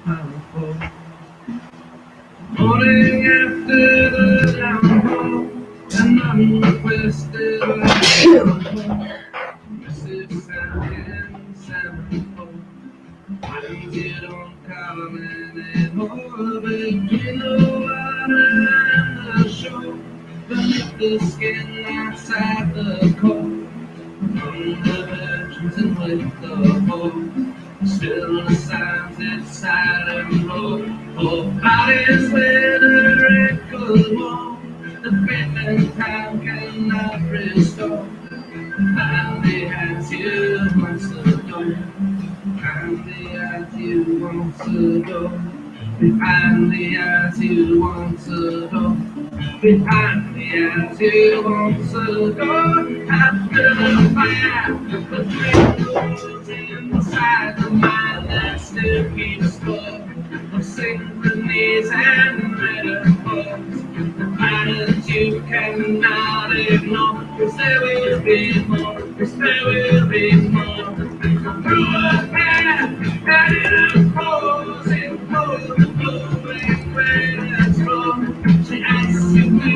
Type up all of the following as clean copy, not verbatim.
Morning after the downfall, and unrequested Mrs. Sankins, sevenfold. When you don't come anymore, babe, you know what I'm the show. Beneath the skin, outside the cold. From the virgins and with the hope. Still the signs inside and roll. Oh, bodies with a wrinkled wall. The faith and time cannot restore. Finally as you once ago. Finally as you once ago. Finally as you once ago. Finally as you once ago. After the fire, the twinkles inside the mind that still keeps score of synchronies and metaphors. The patterns you cannot ignore, 'cause there will be more, 'cause there will be more. Through a path that it unfolds in cold and glowing radiance flow. She asks you, do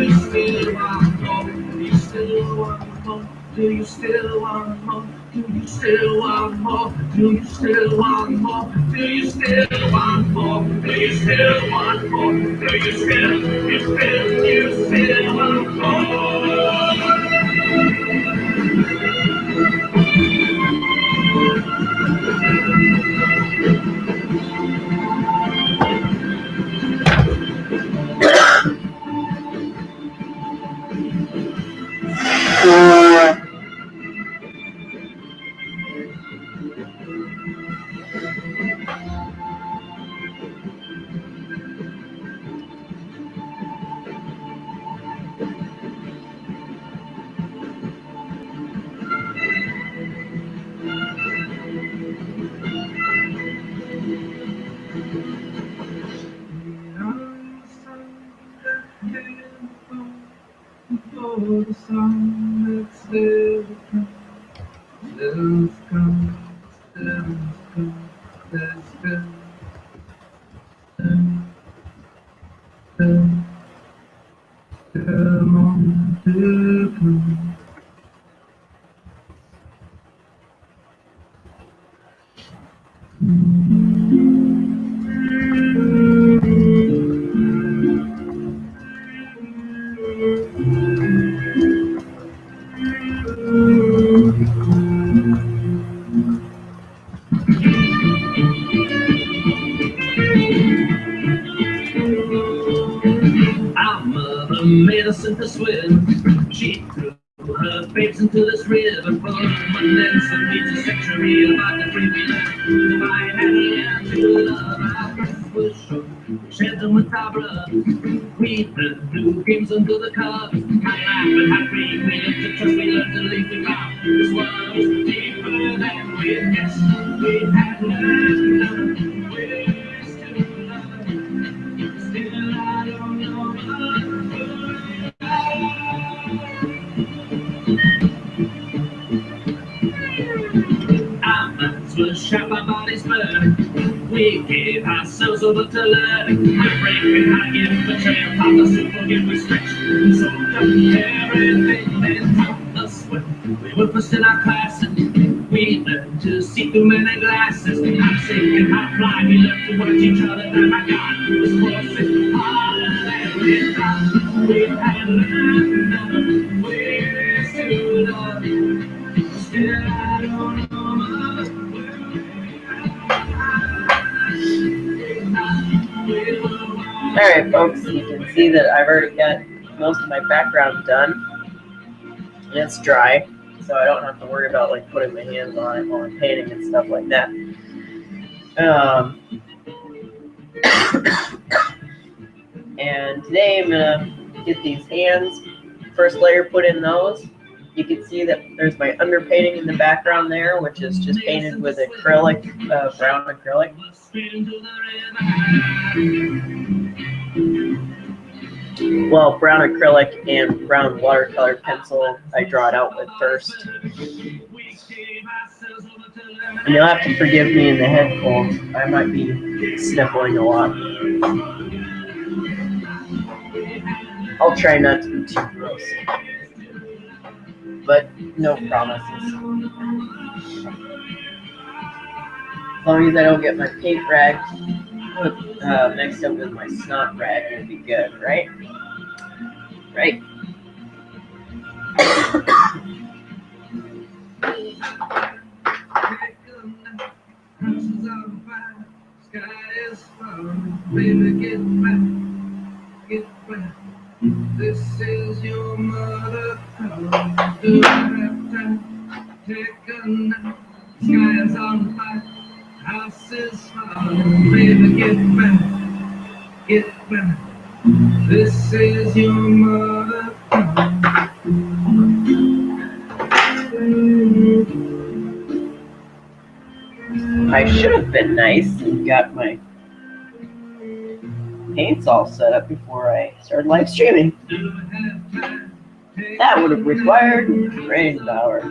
you still want more? Do you still want more? Do you still want more? Do you still want more? Do you still want more? Do you still want more? Do you still want more? Do you still want more? For the song that's still come, still come, still come, there's still more to come. Our mother made us sink or swim. She threw her babes into this river full of abundance and needs a century about the free we left. If I had a hand to love, our breath was short. We shared them with our blood. We blew dreams under the covers. Had laughed and had free. We learned to trust, we learned to leave the ground. This world was deeper than we guessed. We had learned ways to love. Still I don't know what. Our minds were sharp, our bodies burned. We gave ourselves over to learning. We break and hide, give, betray, apart us and forgive, we stretch. And so everything they taught us when we were first in our classes. We learned to see through many glasses. How to sing and how to fly. We learned to watch each other. And my God, it was close and harder than we thought. We had learned ways to love. Still I don't know much. Alright folks, you can see that I've already got most of my background done. And it's dry, so I don't have to worry about like putting my hands on it while I'm painting and stuff like that. And today I'm gonna get these hands, first layer put in those. You can see that there's my underpainting in the background there, which is just painted with acrylic, brown acrylic. Well, brown acrylic and brown watercolor pencil I draw it out with first. And you'll have to forgive me in the headphones. I might be sniffling a lot. I'll try not to be too gross. But no promises. As long as I don't get my paint rag mixed up with my snot rag, it'll be good, right? Right? Baby, get back, get back. This is your mother calling. Do I have time? Take a nap. Sky is on fire. House is falling. Baby, get back, get back. This is your mother calling. I should have been nice and got my paints all set up before I started live streaming. That would have required brain power.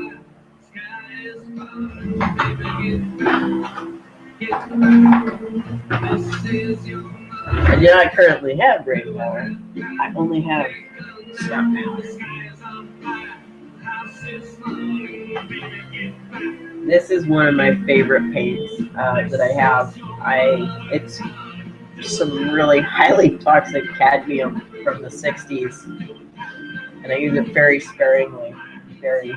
I do not currently have brain power. I only have snot power. This is one of my favorite paints that I have. It's some really highly toxic cadmium from the 60s, and I use it very sparingly, very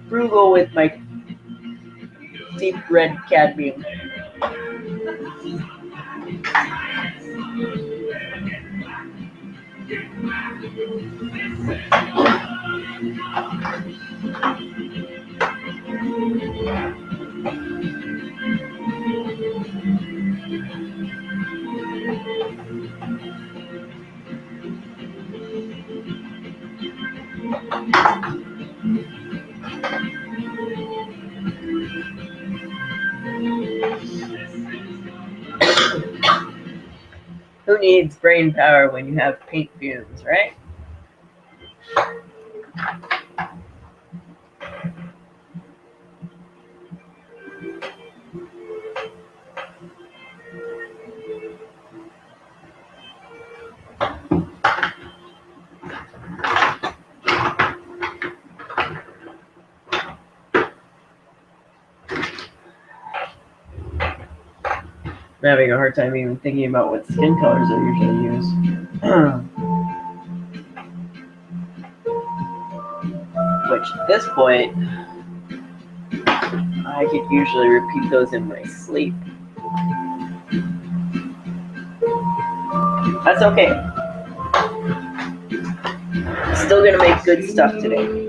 frugal with my deep red cadmium. Who needs brain power when you have paint fumes, right? I'm having a hard time even thinking about what skin colors I usually use. Which at this point, I could usually repeat those in my sleep. That's okay. Still gonna make good stuff today.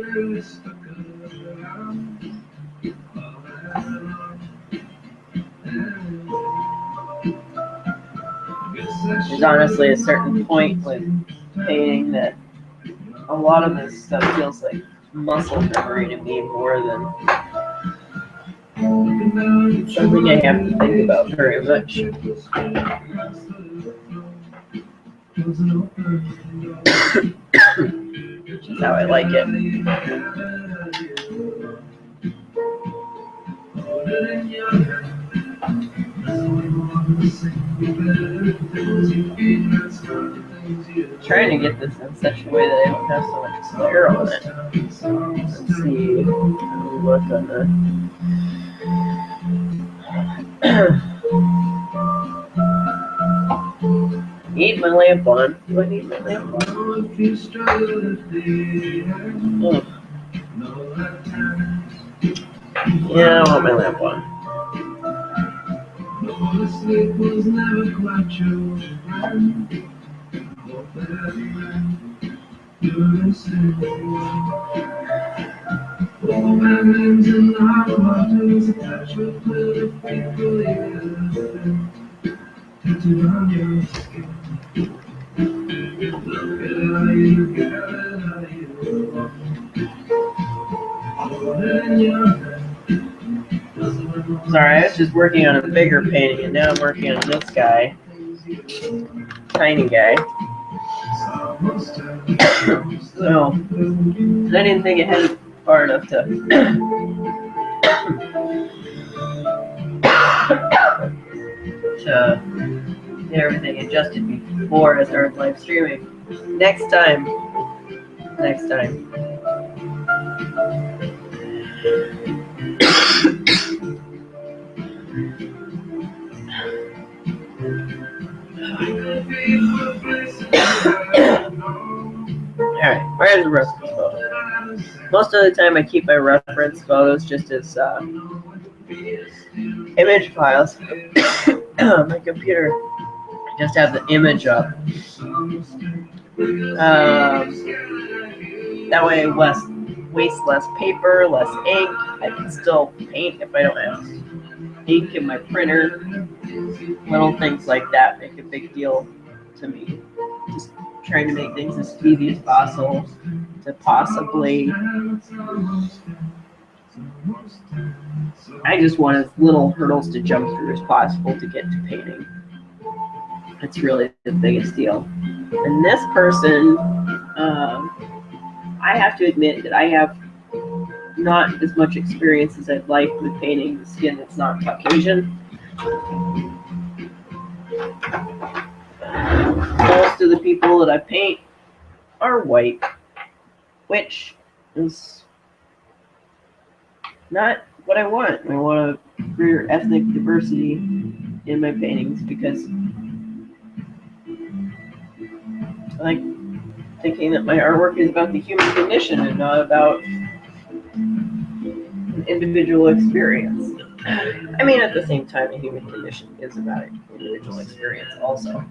There's honestly a certain point with painting that a lot of this stuff feels like muscle memory to me more than something I have to think about very much. Which is how I like it. Trying to get this in such a way that I don't have so much glare on it. Let's see. Look on the. Need my lamp on. Do I need my lamp on? Oh. Yeah, I want my lamp on. Sleep was never quite your friend. All my names and our waters attached with little people tattooed on your skin. Look at how you got it, how you hold it in your hand. Sorry, I was just working on a bigger painting, and now I'm working on this guy. Tiny guy. So, I didn't think it had far enough to to get everything adjusted before I started live streaming. Next time. Alright, where's the reference photo? Most of the time I keep my reference photos just as image files. My computer just has the image up. That way I waste less paper, less ink. I can still paint if I don't have ink in my printer. Little things like that make a big deal to me. Just trying to make things as easy as possible to possibly. I just want as little hurdles to jump through as possible to get to painting. That's really the biggest deal. And this person, I have to admit that I have not as much experience as I'd like with painting the skin that's not Caucasian. Most of the people that I paint are white, which is not what I want. I want a greater ethnic diversity in my paintings because I like thinking that my artwork is about the human condition and not about an individual experience. I mean, at the same time, the human condition is about an individual experience also.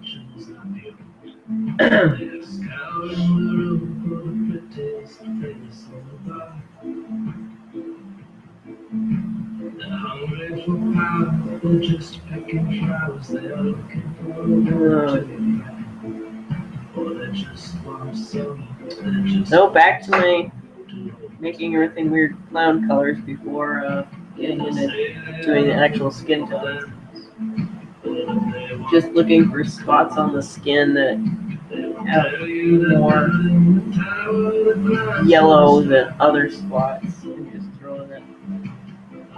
So back to my making everything weird clown colors before getting into doing the actual skin tones. Just looking for spots on the skin that have more yellow than other spots. I'm just throwing it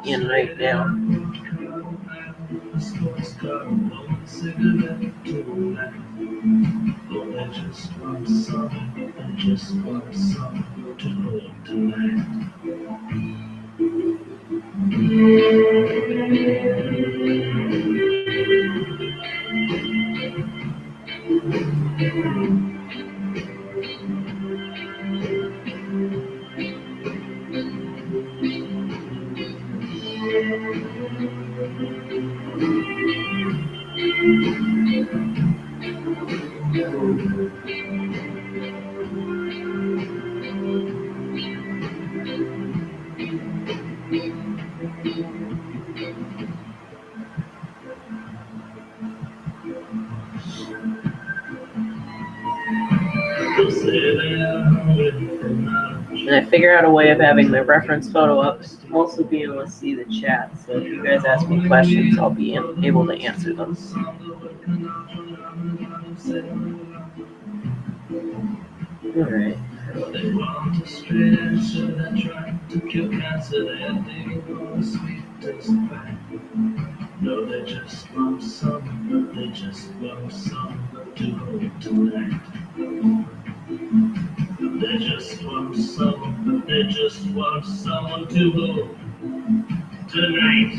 in right now. And I figure out a way of having my reference photo up, also being able to see the chat. So if you guys ask me questions, I'll be able to answer them. Alright. No, they just want some, they just want some to hold tonight. They just want some, they just want someone to hold tonight.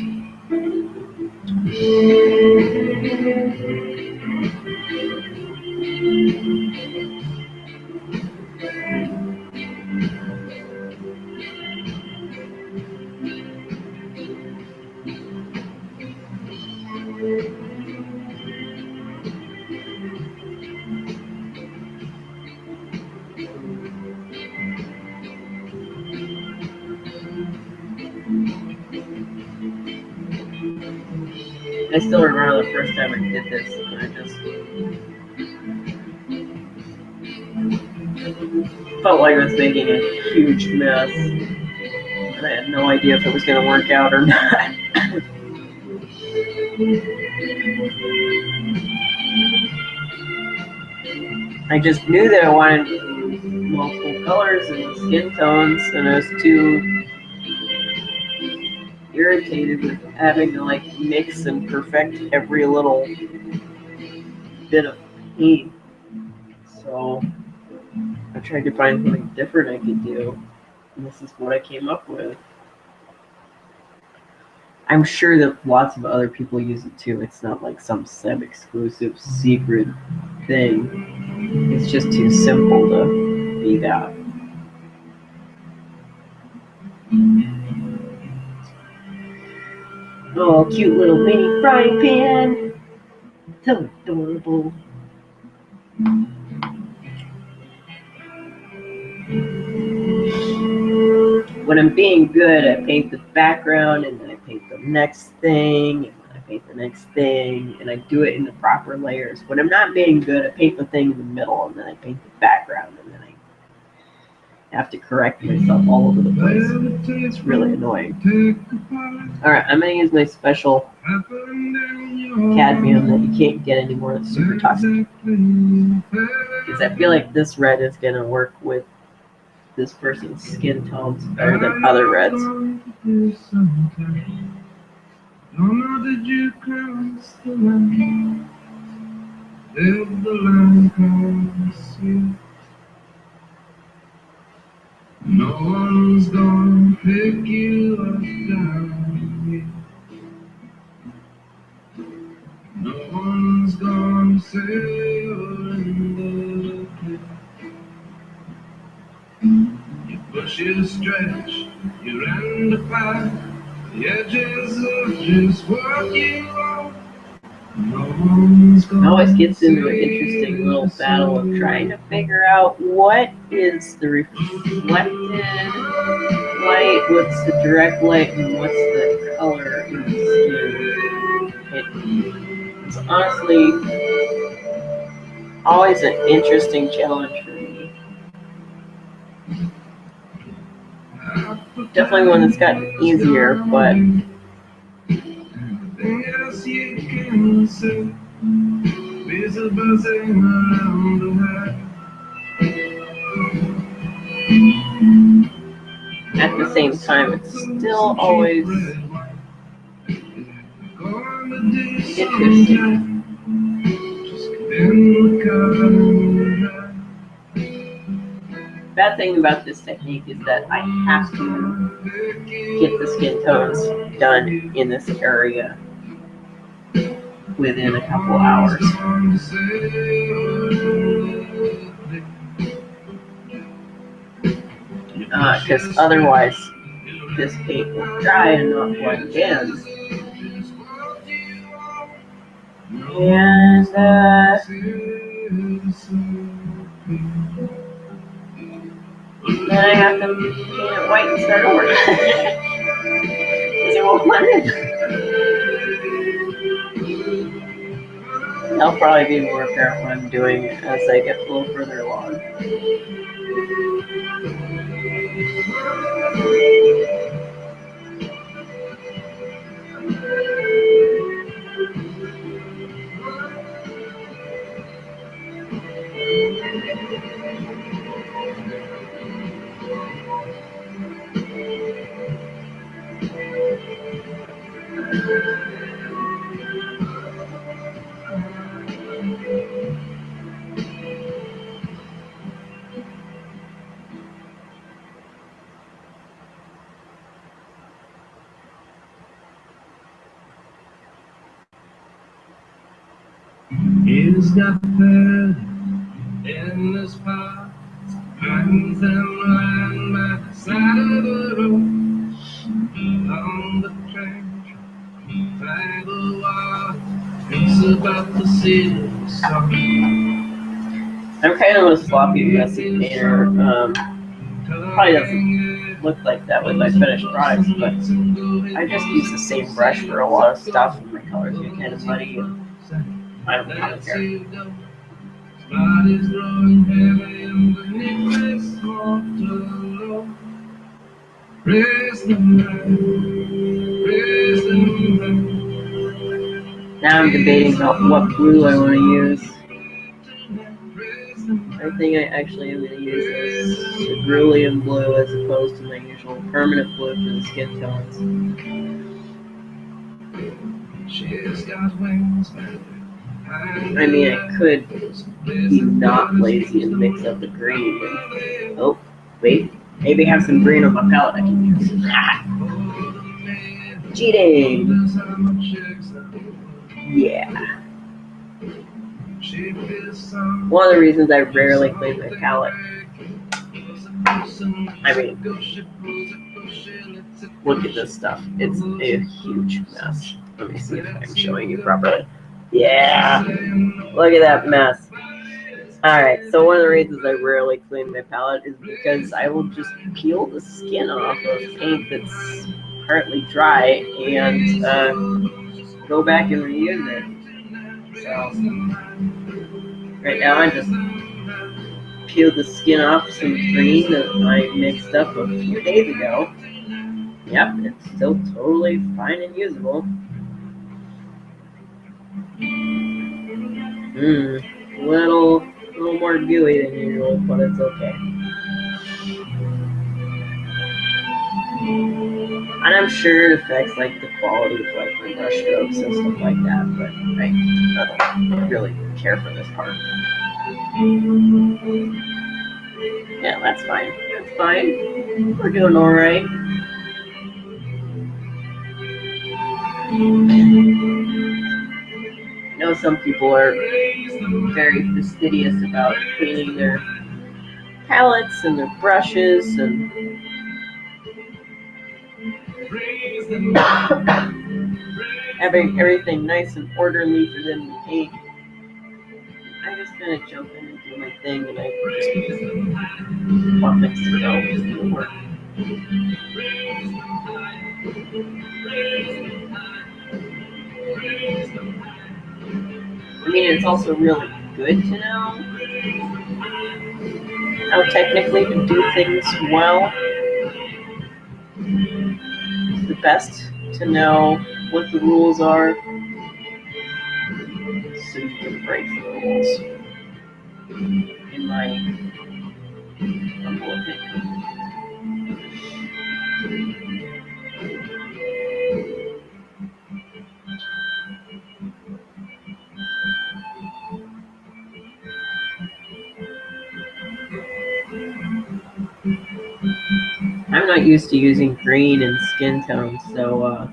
I still remember the first time I did this, and I just felt like I was making a huge mess, and I had no idea if it was going to work out or not. I just knew that I wanted multiple colors and skin tones, and I was too irritated with having to like mix and perfect every little bit of paint. So I tried to find something different I could do, and this is what I came up with. I'm sure that lots of other people use it too. It's not like some Seb exclusive secret thing. It's just too simple to be that. Oh, cute little mini frying pan. So adorable. When I'm being good, I paint the background, and then I paint the next thing, and then I paint the next thing, and I do it in the proper layers. When I'm not being good, I paint the thing in the middle, and then I paint the background, and then I have to correct myself all over the place. It's really annoying. Alright, I'm going to use my special cadmium that you can't get anymore. It's super toxic. Because I feel like this red is going to work with this person's skin tones better than other reds. No one's gonna pick you up down here. No one's gonna say you're in the clear. You push, you stretch, you run the path, the edges of just what you want. No one's gonna It always gets into an interesting little battle of trying to figure out what is the reflected light, what's the direct light, and what's the color in the skin. It's honestly always an interesting challenge for me. Definitely one that's gotten easier, but everything else you can say. Bees are buzzing around the head. at the same time, it's still always interesting. Bad thing about this technique is that I have to get the skin tones done in this area within a couple hours. Because otherwise this paint will dry and not blend in. And then I have to paint it white and start over. Because it won't blend in. I'll probably be more careful when I'm doing it as I get a little further along. He's got fed in the spot, hands them lying by the side of the road. On the train, by the wall, it's about to see the sun. I'm kind of a sloppy, messy painter. Probably doesn't look like that with my finished products, but I just use the same brush for a lot of stuff, and my colors get kind of muddy, and I don't really care. Body's growing heavy underneath this water low. Raise them high, raise them high. Now I'm debating about what glue I want to use. I think I actually am going to use this cerulean blue as opposed to my usual permanent blue for the skin tones. She's got wings, baby. I mean, I could be not lazy and mix up the green. And, oh, wait. Maybe have some green on my palette I can use. Cheating! Yeah. One of the reasons I rarely clean my palette. I mean, look at this stuff. It's a huge mess. Let me see if I'm showing you properly. Yeah! Look at that mess. Alright, so one of the reasons I rarely clean my palette is because I will just peel the skin off of paint that's partly dry and go back and reuse it. So, right now I just peeled the skin off some green that I mixed up a few days ago. Yep, it's still totally fine and usable. A little more gooey than usual, but it's okay. And I'm sure it affects like the quality of like the brush strokes and stuff like that, but I don't really care for this part. Yeah, that's fine. That's fine. We're doing all right. I know some people are very fastidious about cleaning their palettes and their brushes and having everything nice and orderly for them to paint. I just kind of jump in and do my thing, and I just want things to go and do the work. I mean, it's also really good to know how technically to do things well. It's the best to know what the rules are so you can break the rules, in my humble opinion. I'm not used to using green and skin tones, so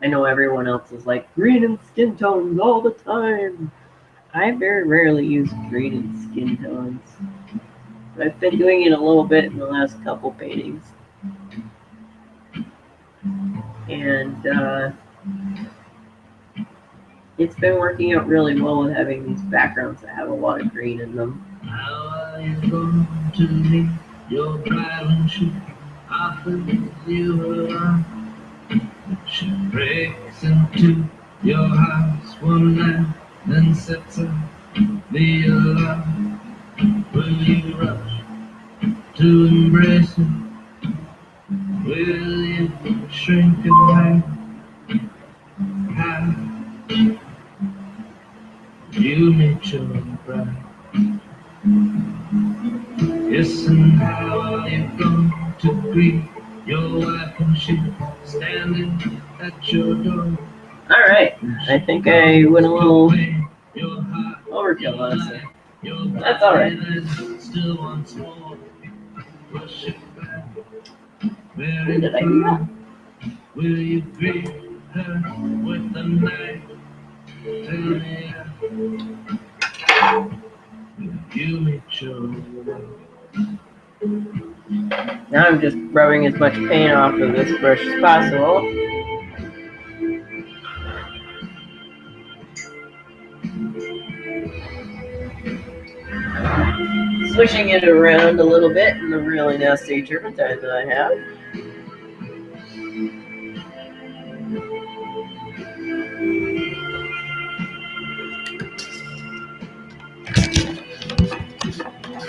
I know everyone else is like, green and skin tones all the time. I very rarely use green and skin tones. But I've been doing it a little bit in the last couple paintings. And it's been working out really well with having these backgrounds that have a lot of green in them. How are you going to meet your bride when she offers you her love? She breaks into your house one night, then sets up the alarm. Will you rush to embrace her? Will you shrink and hide? How you meet your bride? Yes, and how are you going to greet your wife when she's standing at your door? Alright, I think I went a little overkill, honestly. That's alright. When did I do that? Will you greet her with a knife? Tell me, you meet your love. Now I'm just rubbing as much paint off of this brush as possible. Swishing it around a little bit in the really nasty turpentine that I have.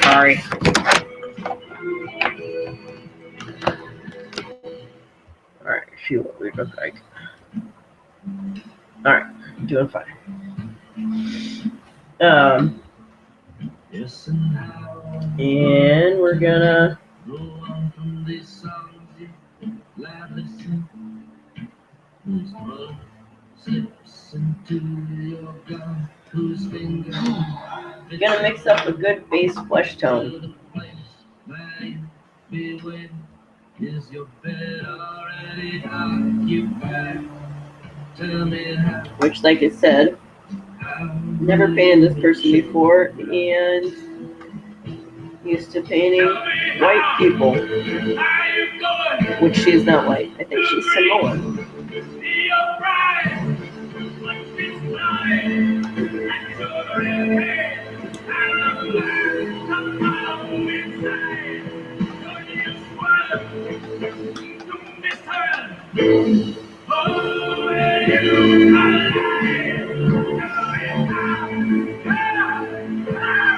Sorry. Alright, see what we look like. Alright, doing fine. And we're gonna You're gonna mix up a good bass flesh tone. Is your bed already occupied? Tell me how. Which, like I said, never painted this person before and used to painting white people, which she is not white. I think she's Samoan.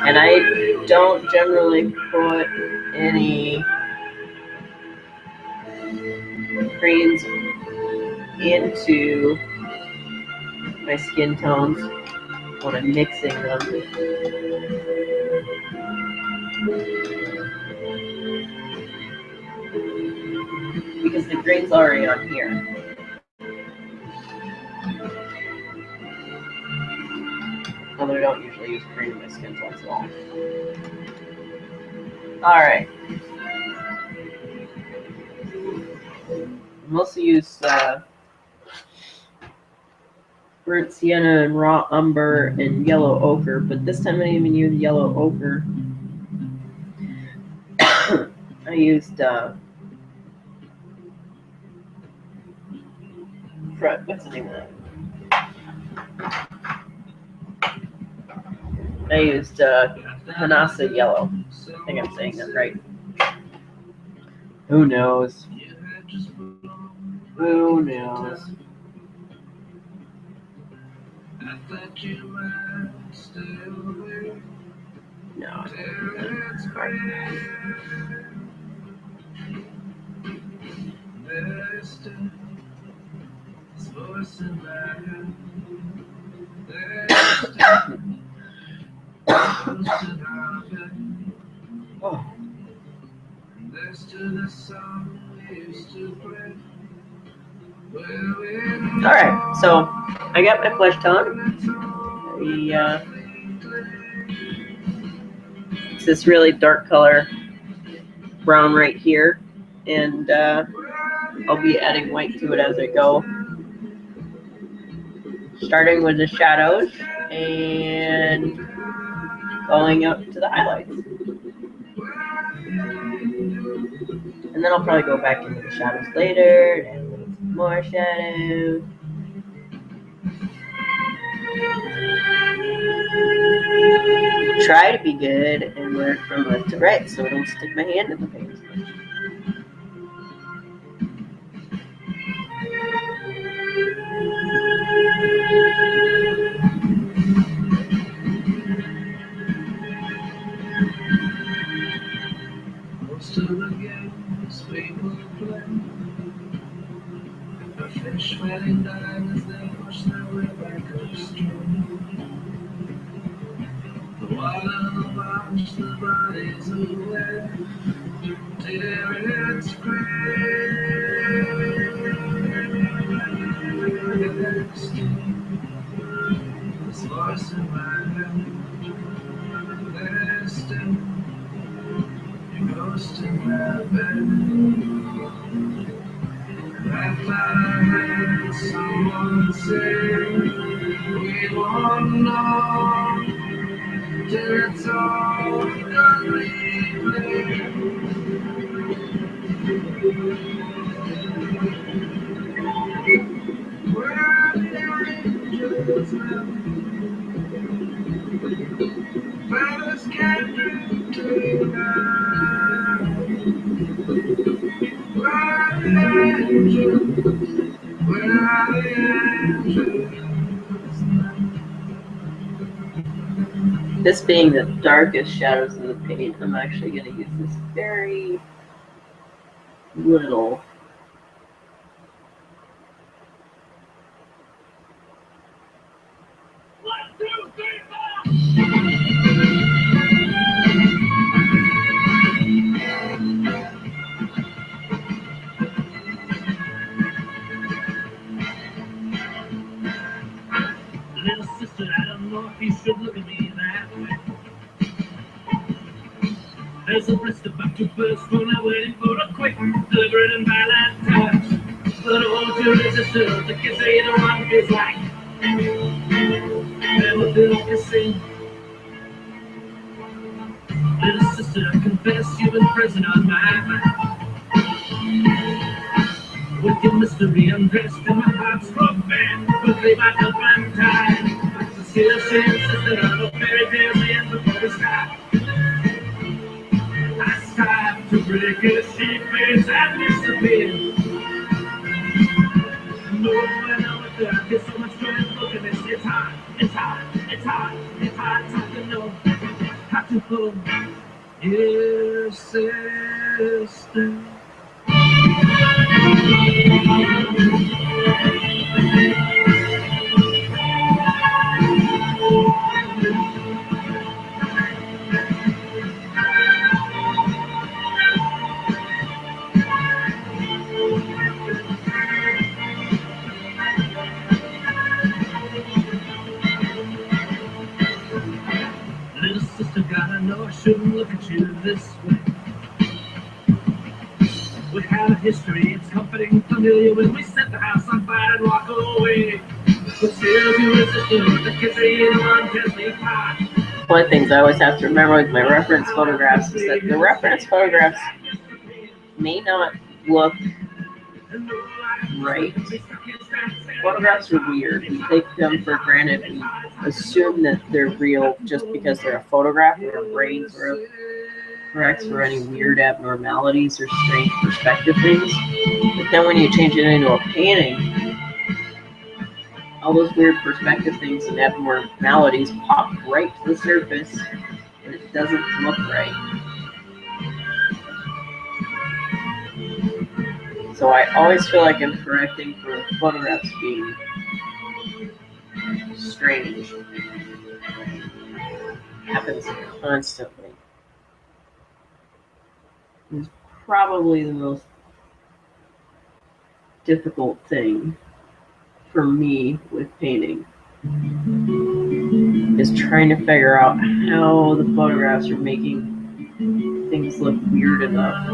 And I don't generally put any greens into my skin tones when I'm mixing them. Because the green's already on here. Although I don't usually use green in my skin tones at all. Alright. Mostly use burnt sienna and raw umber and yellow ochre, but this time I didn't even use yellow ochre. I used what's the name of that? I used Hanasa yellow. I think I'm saying that right. Who knows? Who knows? No, I don't think that's right. Oh. Alright, so I got my flesh tone. It's this really dark color brown right here, and I'll be adding white to it as I go. Starting with the shadows and going up to the highlights. And then I'll probably go back into the shadows later and add a little more shadow. Try to be good and work from left to right so I don't stick my hand in the paint. Most of the games people play, the fish fighting diamonds, they push their way back upstream. The water, the march, the bodies away, till it's great. This voice in my head, there's still your ghost in my bed. I thought I heard someone say, we won't know till it's all done replaying. Where are the angels now? Feathers can't do tonight. Where are the angels? Where are the angels? This being the darkest shadows of the paint, I'm actually going to use this very little. you should look at me that way. There's a blister about to burst when I'm waiting for a quick, deliberate and violent touch. But I won't you resist it, the kids say the one feels like everything I can see. Little sister, I confess you've been present on my mind. With your mystery undressed and my heart's broken, quickly back up on time. So still she insisted on a fairy tale the end before we start. I strive to break it, she fades and disappears. No, when I'm with her, I get so much joy in looking at this. It's hard, it's hard, it's hard, it's hard, it's hard to know how to hold your sister. Little sister, gotta know I shouldn't look at you this way. We have a history, it's comforting, familiar when we set the house on fire and walk away. But still, you resist it, the kids are either one gently apart. One of the things I always have to remember with my reference photographs is that the reference photographs may not look right. Photographs are weird. We take them for granted. We assume that they're real just because they're a photograph, and our brain sort of corrects for any weird abnormalities or strange perspective things. But then when you change it into a painting, all those weird perspective things and abnormalities pop right to the surface, and it doesn't look right. So I always feel like I'm correcting for photographs being strange. It happens constantly. It's probably the most difficult thing for me with painting, is trying to figure out how the photographs are making things look weird enough.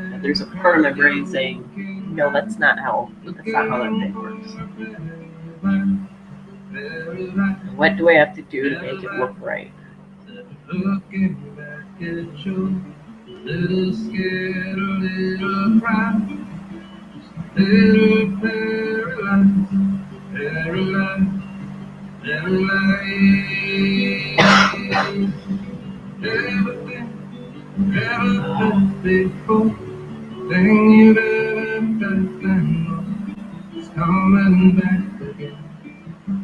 And there's a part of my brain saying, no, that's not how that thing works. What do I have to do to make it look right? Looking back at you, little scared, a little proud, little paralyzed, paralyzed, paralyzed. Everything, everything before, thing you've ever felt and more, it's coming back again.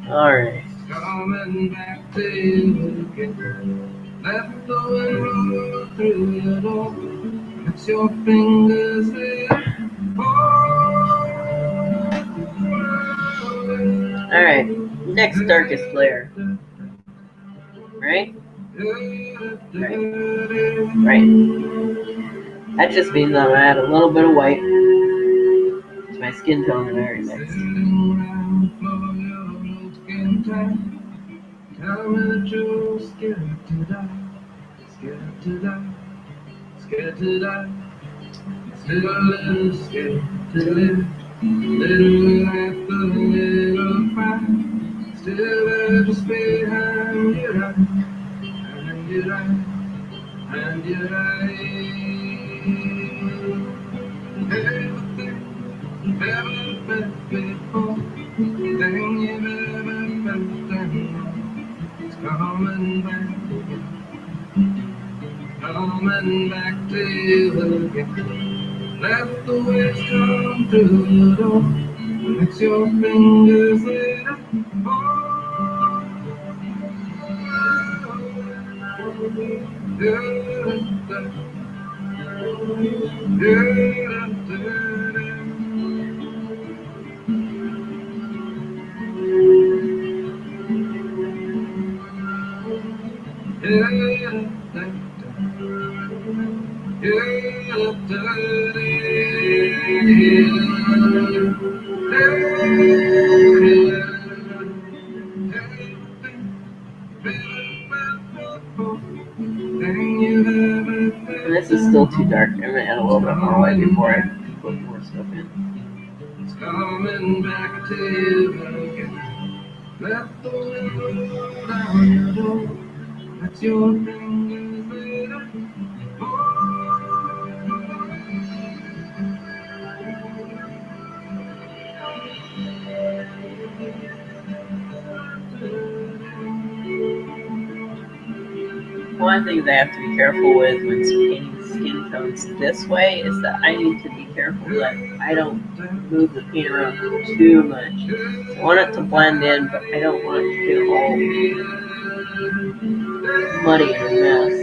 Alright. It's coming back to you again. Left the wind roll through your door. It's your fingers there. Alright. Next darkest layer. Right? Right. That just means I'm gonna add a little bit of white to my skin tone that I already mixed. Tell me that you're scared to die, scared to die, scared to die. Still a little scared to live, little laugh, a little cry. Still there just behind your eye, and your eye, and your eye. Everything you've ever felt before, thing you've ever felt and more, it's coming back again, coming back to you again. Let the waves come through the door, mix your fingers there. And this is still too dark. I'm going to add a little bit more light before I put more stuff in. It's coming back to you again. Let the wind blow down your door. Let your fingers made up. One thing that I have to be careful with when painting skin tones this way is that I need to be careful that I don't move the paint around too much. I want it to blend in, but I don't want it to get all muddy and a mess.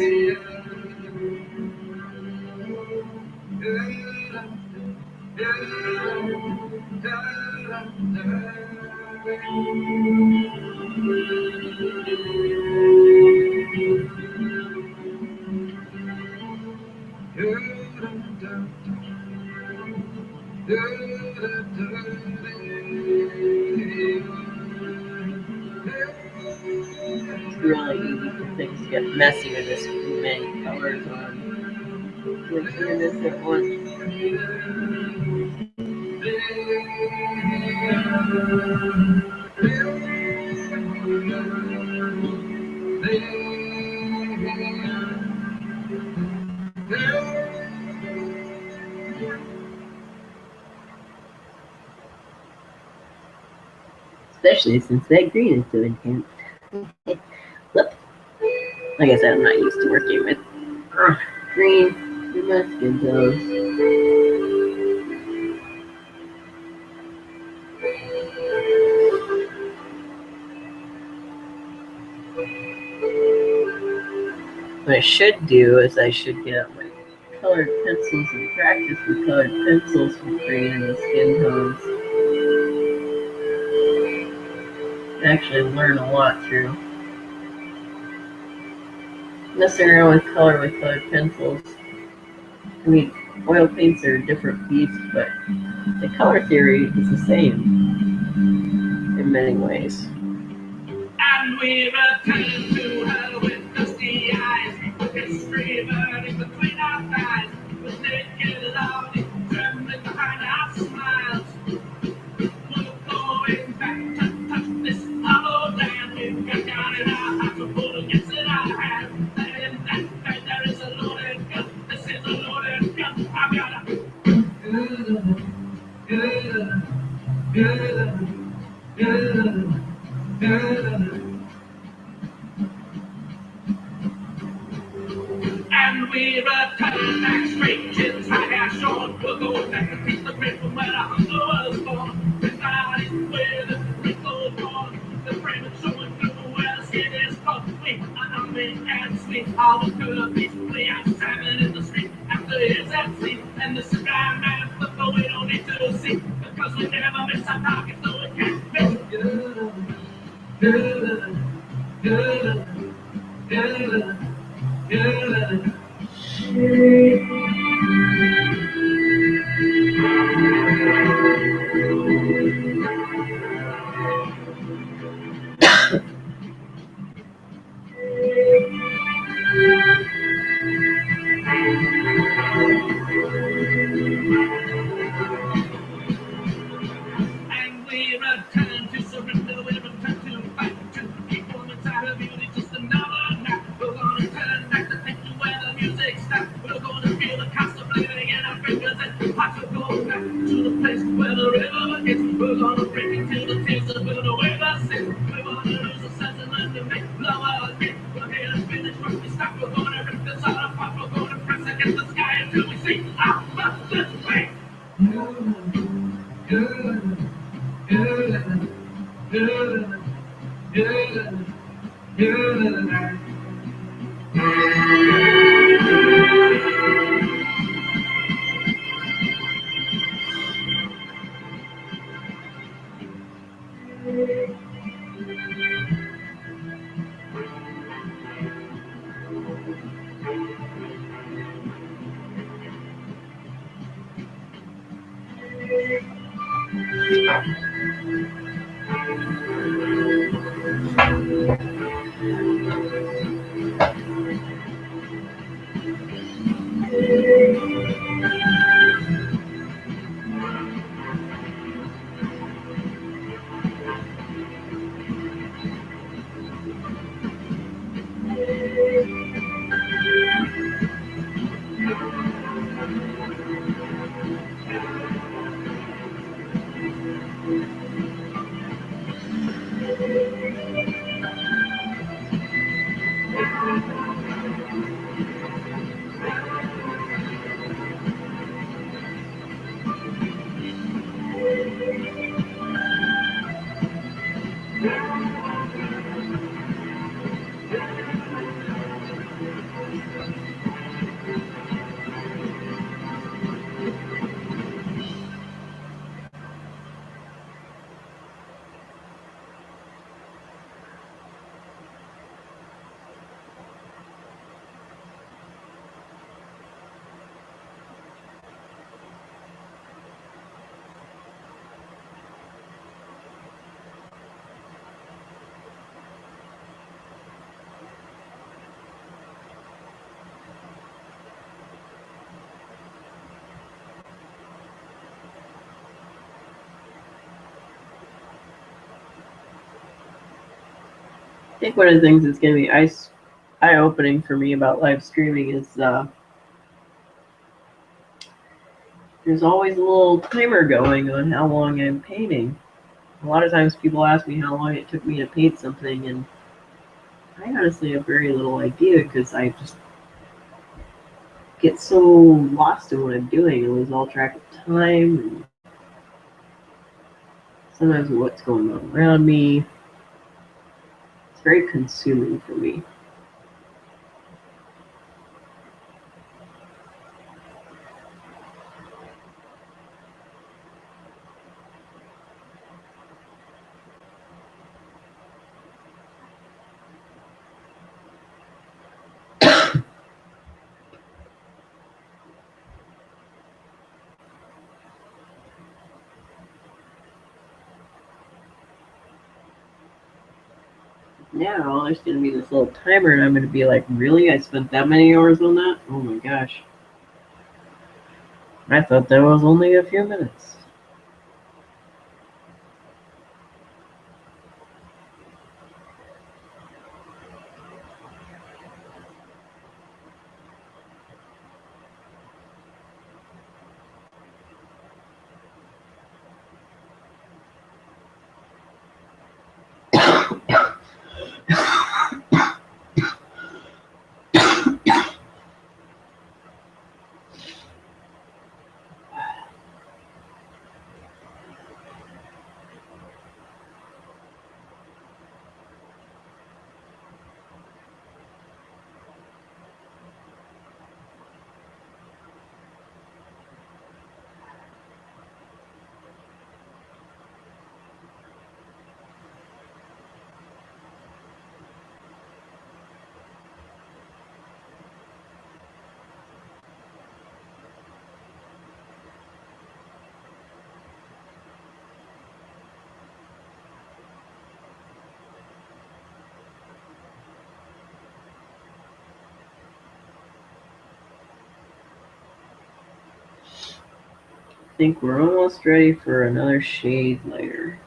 It's really easy for things to get messy with this many colors on. Can't do this at once. Especially since that green is so intense. Flip. Like I said, I'm not used to working with green in my skin tones. What I should do is I should get out my colored pencils and practice with colored pencils with green in the skin tones. Actually learn a lot through messing around with colored pencils. I mean, oil paints are a different beast, but the color theory is the same in many ways. And we return to her with dusty eyes, history burning between our thighs, with naked love trembling behind our smiles. We're going back to touch this hollow land. We've got down in our hearts, we're pulling against in our hands. And in that bed there is a loaded gun. This is a loaded gun. I've got a And we return back straight, chins high, hair short. We're going back to keep the grip from where the hunger was born. The bodies with the wrinkled corn, the frame is showing through where the skin is cold. We are humming and sweet, all the good peacefully out salmon in the street. After years at sea, and the cigar man, but we don't need to see, because we never miss our target, so we can't miss. And we return to surrender, we return to fight, to keep on inside of beauty just another night. We're gonna turn back to take you where the music stops. We're gonna feel the cost of living in our fingers and hearts. We're going back to the place where the river begins. We're gonna break into the tears that burn away the sin. We're gonna lose the sense and learn to make love again. We're here to finish what we stop. We're gonna rip this all apart. We're gonna press against the sky until we see our this way. I think one of the things that's going to be eye-opening for me about live streaming is there's always a little timer going on how long I'm painting. A lot of times people ask me how long it took me to paint something, and I honestly have very little idea because I just get so lost in what I'm doing and lose all track of time and sometimes what's going on around me. It's very consuming for me. Now there's going to be this little timer, and I'm going to be like, really? I spent that many hours on that? Oh my gosh. I thought that was only a few minutes. I think we're almost ready for another shade lighter.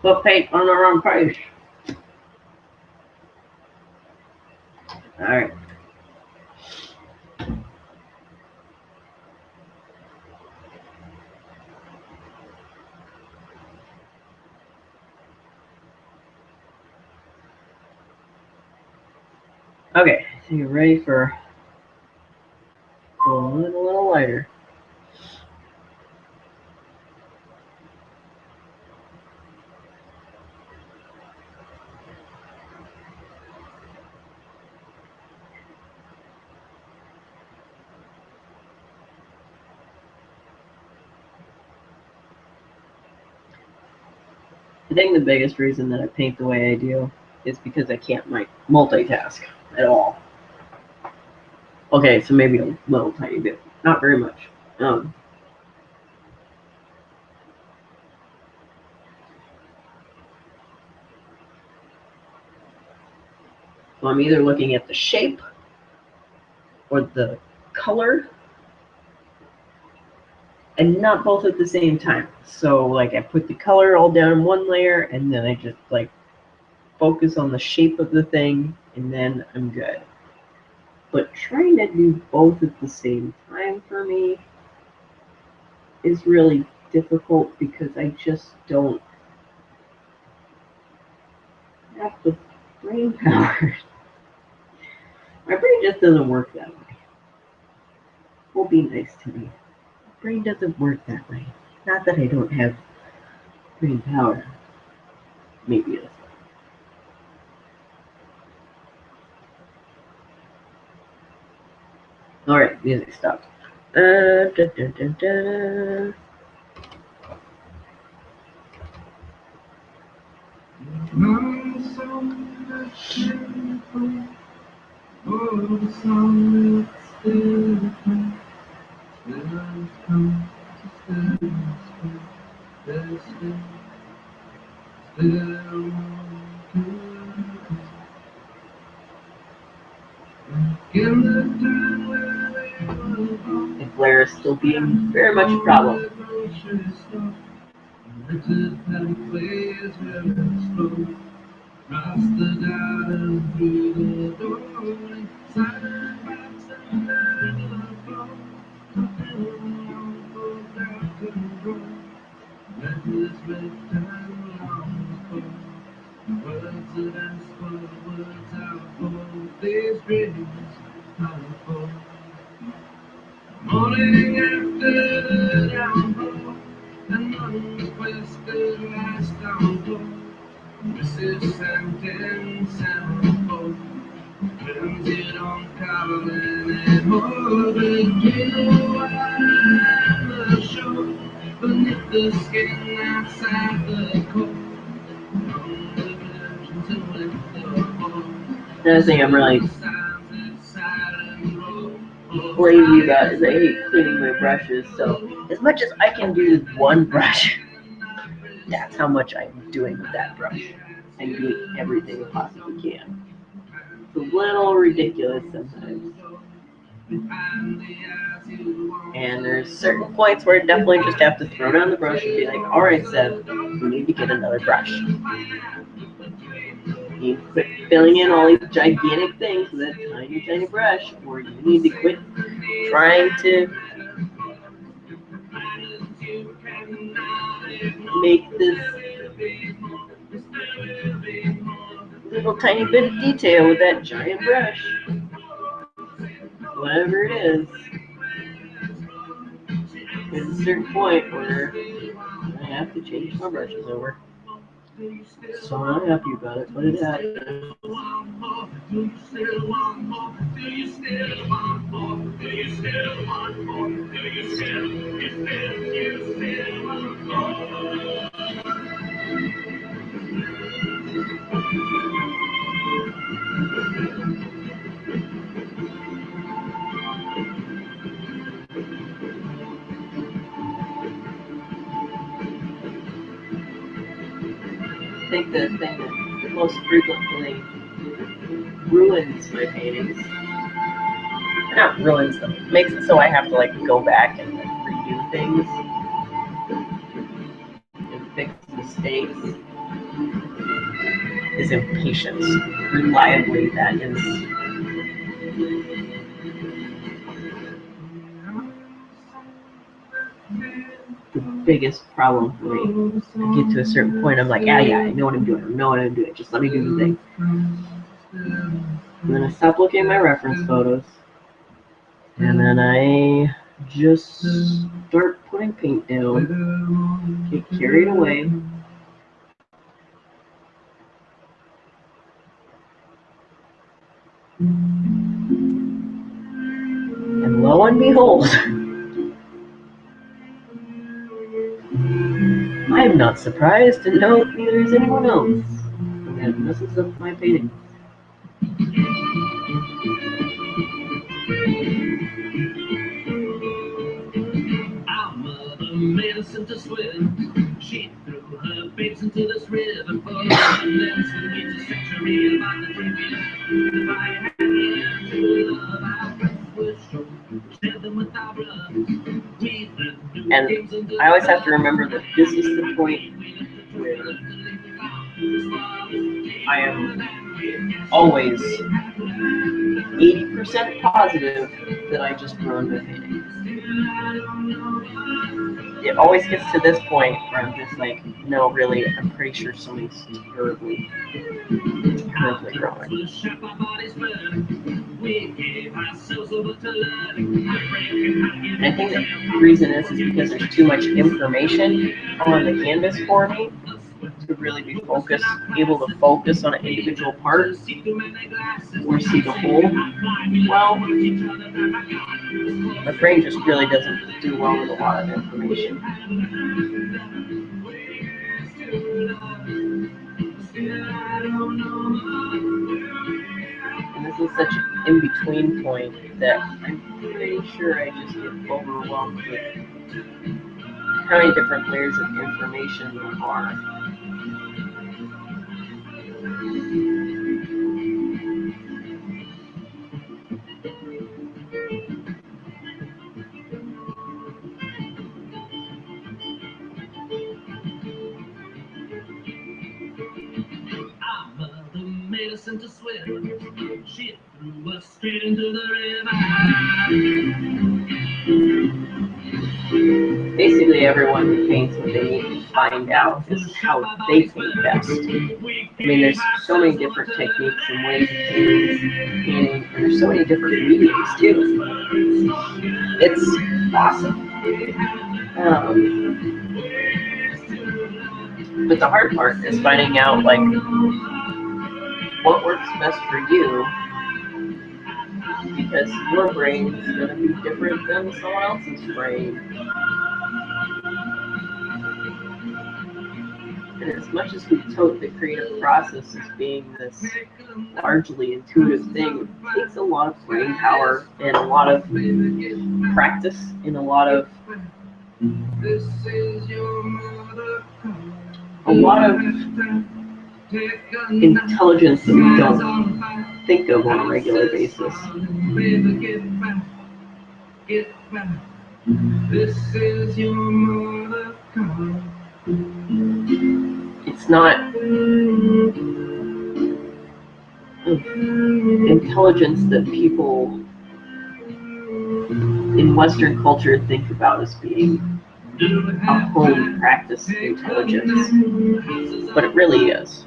Put paint on the wrong page. Alright. Okay, so you're ready for going a little lighter. I think the biggest reason that I paint the way I do is because I can't multitask at all. Okay, so maybe a little tiny bit, not very much. So I'm either looking at the shape or the color, and not both at the same time. So like I put the color all down in one layer, and then I just like focus on the shape of the thing, and then I'm good. But trying to do both at the same time for me is really difficult because I just don't have the brain power. My brain just doesn't work that way. Will be nice to me. My brain doesn't work that way. Not that I don't have brain power. Maybe it's. Alright, music stopped. Da, da, da, da. The glare is still being very much a problem. Morning after the downpour, and unrequested last downpour. Mrs. Sentence and hope, planted on Carolyn and Morbid. You know I'm the shore, beneath the skin outside the coat. Another thing I'm really lazy about is I hate cleaning my brushes, so as much as I can do with one brush, that's how much I'm doing with that brush. I'm doing everything I possibly can. It's a little ridiculous sometimes. And there's certain points where I definitely just have to throw down the brush and be like, alright Seb, we need to get another brush. You need to quit filling in all these gigantic things with that tiny, tiny brush, or you need to quit trying to make this little tiny bit of detail with that giant brush. Whatever it is, there's a certain point where I have to change my brushes over. So I'm not happy about it, but it happens. I think the thing that most frequently ruins my paintings, not ruins them, makes it so I have to like go back and like, redo things and fix mistakes, is impatience. Reliably, that is the biggest problem for me. I get to a certain point, I'm like, yeah, I know what I'm doing. I know what I'm doing. Just let me do the thing. And then I stop looking at my reference photos. And then I just start putting paint down, get carried away. And lo and behold, I am not surprised, and no, neither is anyone else. And messes up my painting. Our mother made us into swim. She threw her babes into this river full of lemons. We just century about the drinking. If I had the to love, our friends would show. Share them with our brothers. And I always have to remember that this is the point where I am always 80% positive that I just ruined my painting. It always gets to this point where I'm just like, no, really, I'm pretty sure something's terribly wrong. And I think the reason is because there's too much information on the canvas for me to really be able to focus on an individual part or see the whole. Well, my brain just really doesn't do well with a lot of information. And this is such an in-between point that I'm pretty sure I just get overwhelmed with how many different layers of information there are. Our mother made us into swim. She threw us straight into the river. Basically, everyone who paints what they need to find out is how they paint best. I mean, there's so many different techniques and ways of painting, and there's so many different mediums too. It's awesome. But the hard part is finding out like what works best for you, because your brain is going to be different than someone else's brain. And as much as we tote the creative process as being this largely intuitive thing, it takes a lot of brain power and a lot of practice and a lot of intelligence that we don't think of on a regular basis. It's not intelligence that people in Western culture think about as being a home practice intelligence, but it really is.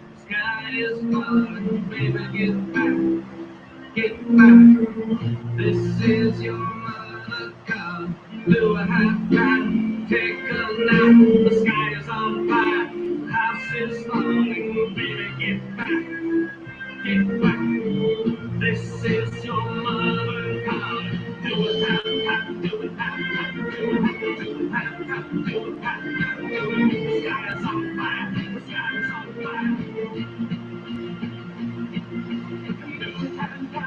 This is your mother calling. Do I have time? Take a nap. The sky is on fire. The house is falling. Baby, get back. Get back. This is your mother calling. Do it have time? Do it have time? Do it have time? Do it have time? Do it have time? The sky is on fire. The sky is on fire. Do it have time?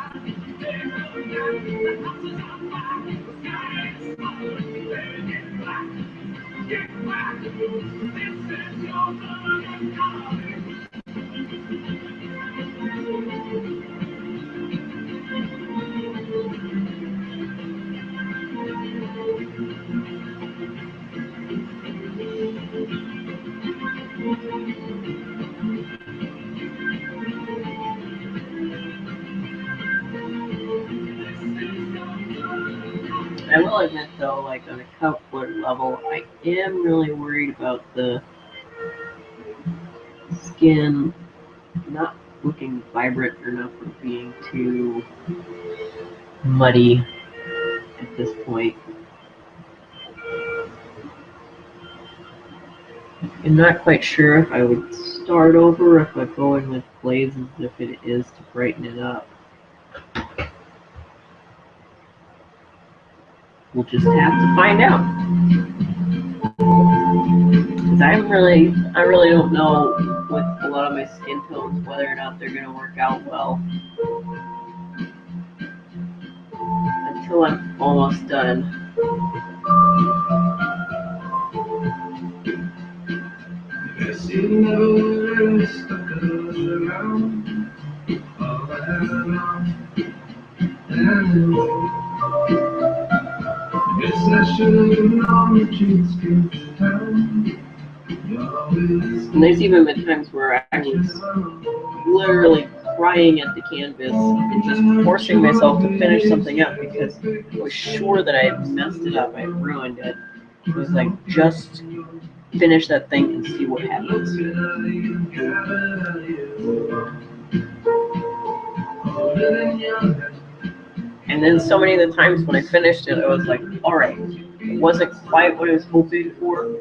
I will admit though, like on a comfort level, I am really worried about the skin not looking vibrant enough or being too muddy at this point. I'm not quite sure if I would start over or if I go in with glazes if it is to brighten it up. We'll just have to find out. Because I really don't know with a lot of my skin tones whether or not they're going to work out well until I'm almost done. Guess you never stuck around. All I guess I should have known that you'd skip town. And there's even been times where I was literally crying at the canvas and just forcing myself to finish something up because I was sure that I had messed it up, I had ruined it. It was like, just finish that thing and see what happens. And then so many of the times when I finished it, I was like, all right, it wasn't quite what I was hoping for,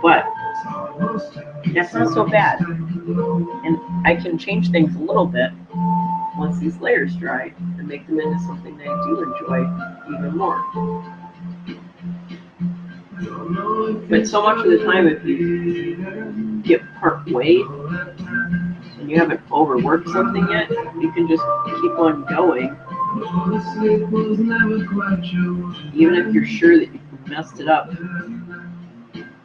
but that's not so bad. And I can change things a little bit once these layers dry and make them into something that I do enjoy even more. But so much of the time, if you get part way and you haven't overworked something yet, you can just keep on going. Even if you're sure that you messed it up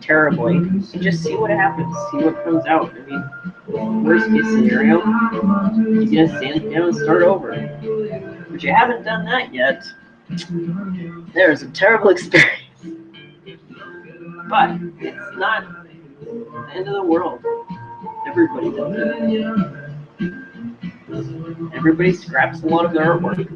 terribly, and just see what happens, see what comes out. I mean, worst case scenario, you just sand it down and start over. But you haven't done that yet, there's a terrible experience. But it's not the end of the world. Everybody does it. Everybody scraps a lot of their artwork.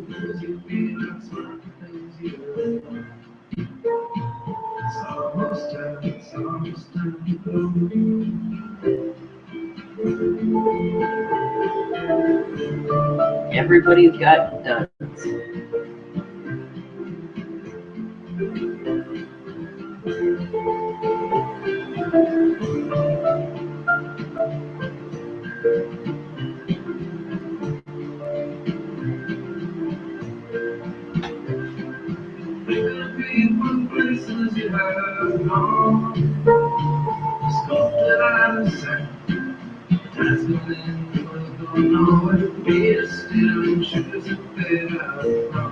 Everybody's got duds. Sculpted out of sand, that's the wind will go nowhere. Be a still and shoes that fade out from.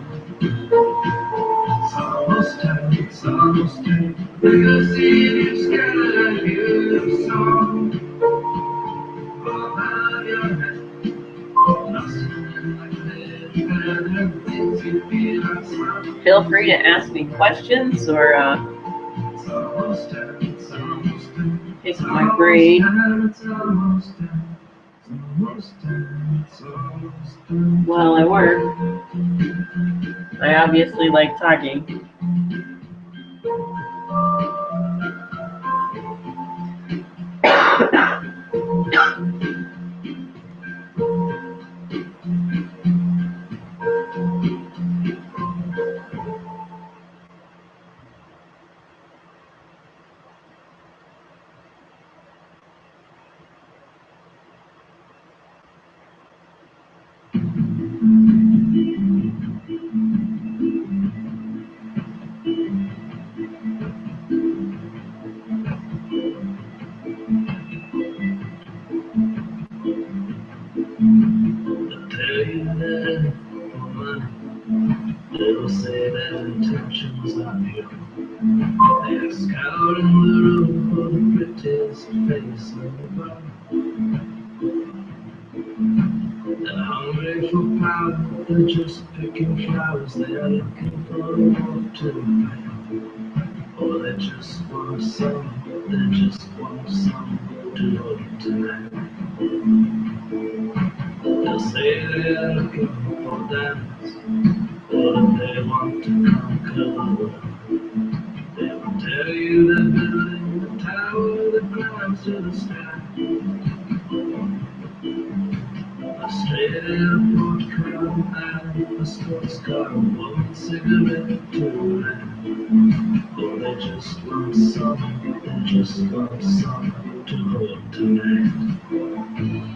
It's almost time, it's almost time. Because you scared of you song. All out your head, nothing like that. Things you feel outside. Feel free to ask me questions or It's almost time, it's almost time. pick my brain. While I work, I obviously like talking. They'll say that intentions are pure. They're scouring the room for the prettiest face in the world. They're hungry for power, they're just picking flowers. They're looking for a war to fight. Or they just want some, they just want some to love tonight. They'll say they're looking for dance, or they want to come to the sky. A straight airport crowd and a sports car, one cigarette to light. Oh, they just want some, they just want some to hold tonight.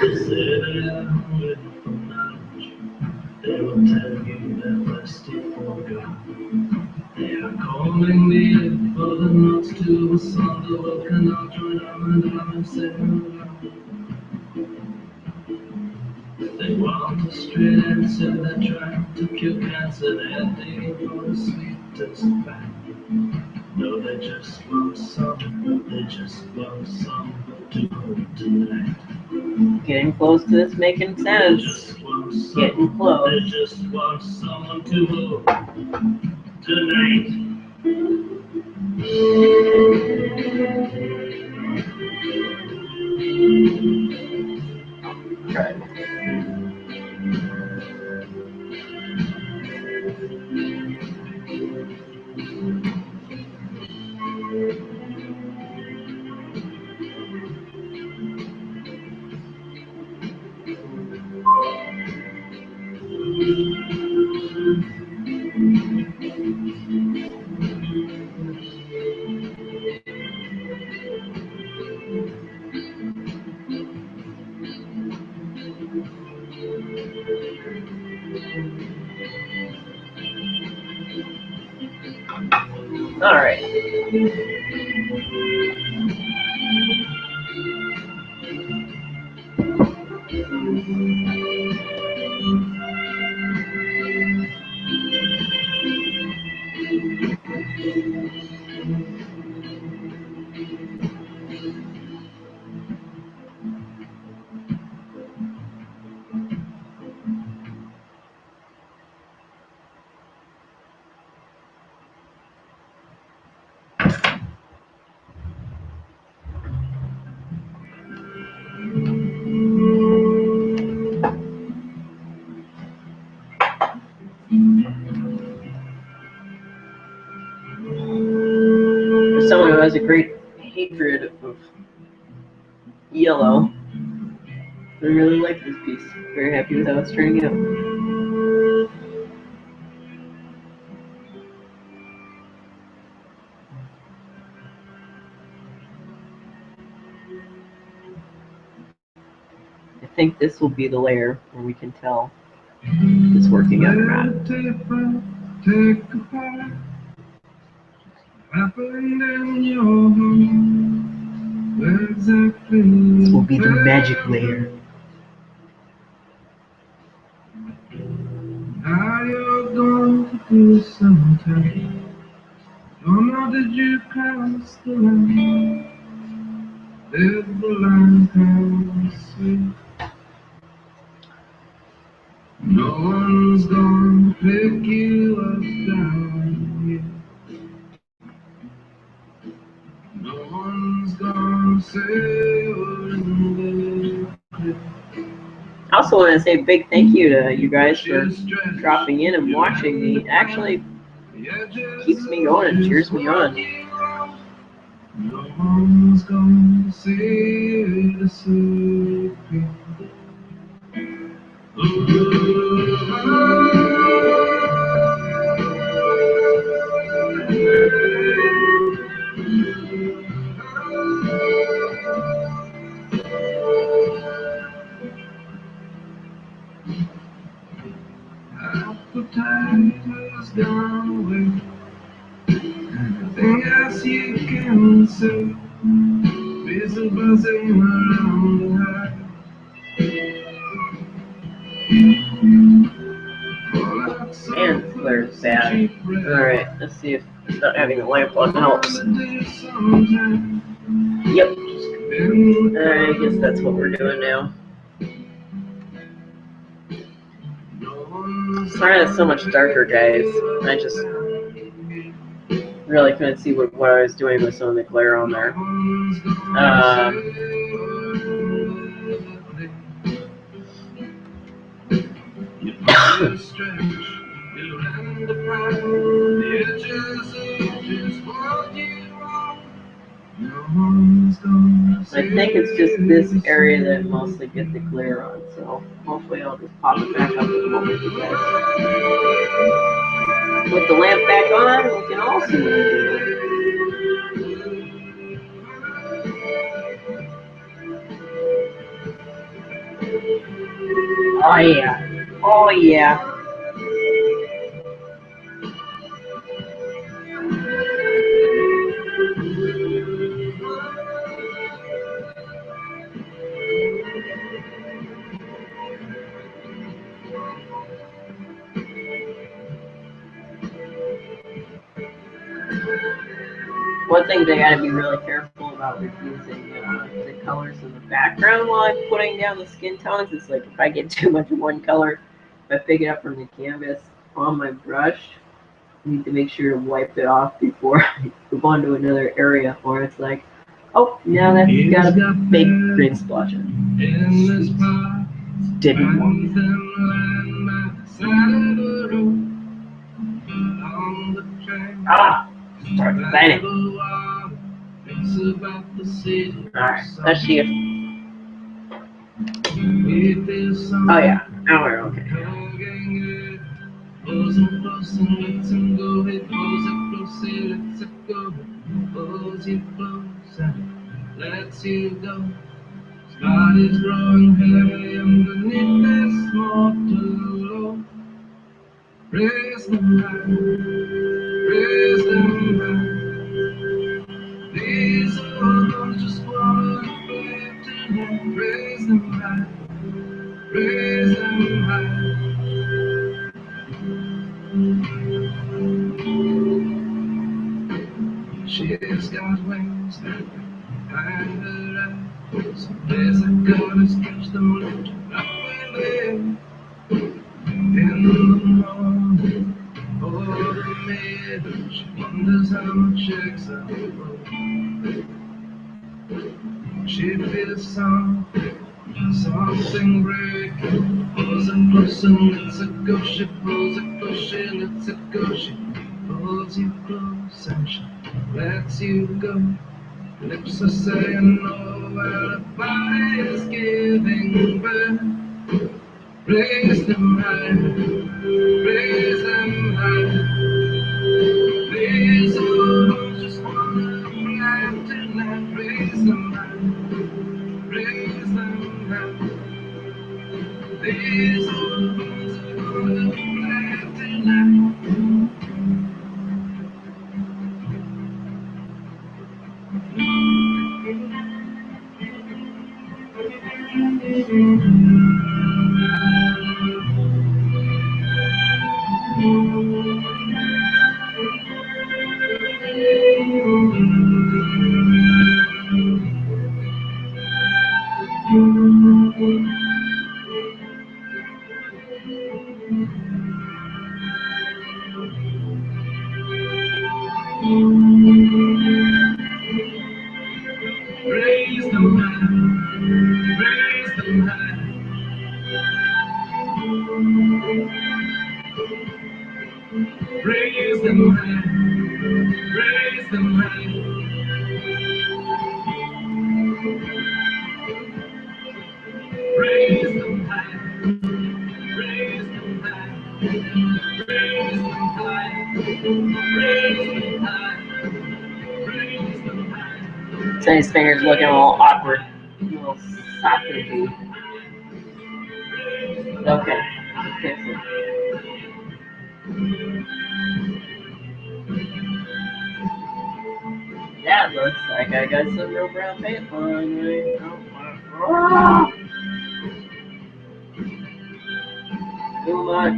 They say they're hungry for knowledge. They will tell you they're thirsty for God. They are calling me for the notes to a song. The world cannot join arm and arm and sing along. They want a straight answer, they're trying to cure cancer. They're digging for the sweetest fact. No, they just want some, they just want some to hold tonight. Getting close to this making They sense. just want some, Getting close. they just want someone to hold tonight. Right. All right. For someone who has a great hatred of yellow, I really like this piece. Very happy with how it's turning out. I think this will be the layer where we can tell if it's working out or not. Take apart, happened in your home. Where exactly This will be the magic layer. how you're going to do sometime. Don't know that you cross the line. There's the line crossing. No one's gonna pick you up down here. No one's gonna say you're in the clear. I also want to say a big thank you to you guys for dropping in and watching me. It actually keeps me going and cheers me on. No one's gonna see you disappear. Appetite has gone away. Anything else you can say? Bees are buzzing around the hive. glare is bad. Alright, let's see if not having the lamp on helps. Yep. Alright, I guess that's what we're doing now. Sorry it's so much darker, guys. I just really couldn't see what I was doing with some of the glare on there. I think it's just this area that mostly get the glare on, so hopefully I'll just pop it back up in a moment, you guys. With the lamp back on, we can all see what we're doing. Oh yeah. Oh yeah. One thing they gotta be really careful about with using the colors in the background while I'm putting down the skin tones is like if I get too much of one color, if I pick it up from the canvas on my brush, I need to make sure to wipe it off before I move on to another area, or it's like, oh, now that's got a big green splotch in it. Didn't work. Ah! Start exciting. Alright, let's see if... Oh yeah, now we're okay. Lets you go. Sky is growing heavy underneath this mortal low. Raise them high, raise them high. These old ones just wanna live tonight. Raise them high, raise them high. She's got wings that behind her eyes. Some days I gotta catch them lifting up within. In the morning, or the middle, she wonders how much eggs I roll. She feels something breaking. Pulls it close and lets it go. She pulls it close, she lets it go. She pulls you close and she lets you go. Lips are saying no, while her body is giving birth. Raise them high, raise them high. These old bones just wanna fly tonight. Raise them high, raise them high. These old bones are gonna fly tonight. Raise them high, raise them high. Raise them high, raise them high. Raise them high, raise them high. Raise them high, raise them high. Raise them high. Sonny's fingers looking a little awkward, a little sausagey. Okay, fix it. That looks like I got some real brown paint on me. Oh. Too much.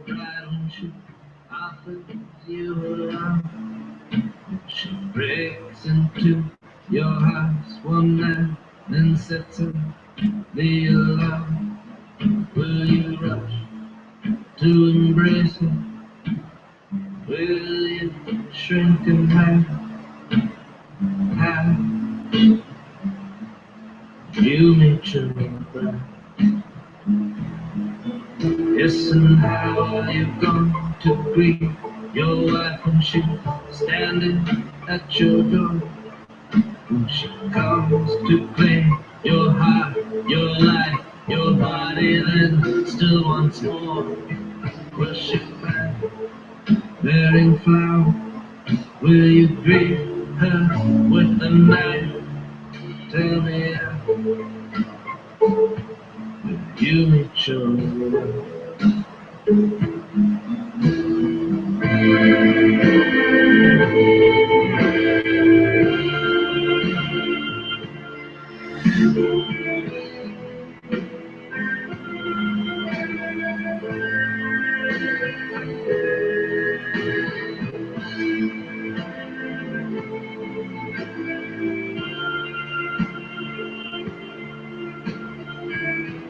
right when she offers you love. She breaks into your house one night and sets the alarm. Will you rush to embrace her? Will you shrink and hide? You meet your bride. Yes, and how are you going to greet your wife when she's standing at your door? When she comes to claim your heart, your life, your body, then still once more will she find bearing flower? Will you greet her with a knife? Tell me how you meet your wife.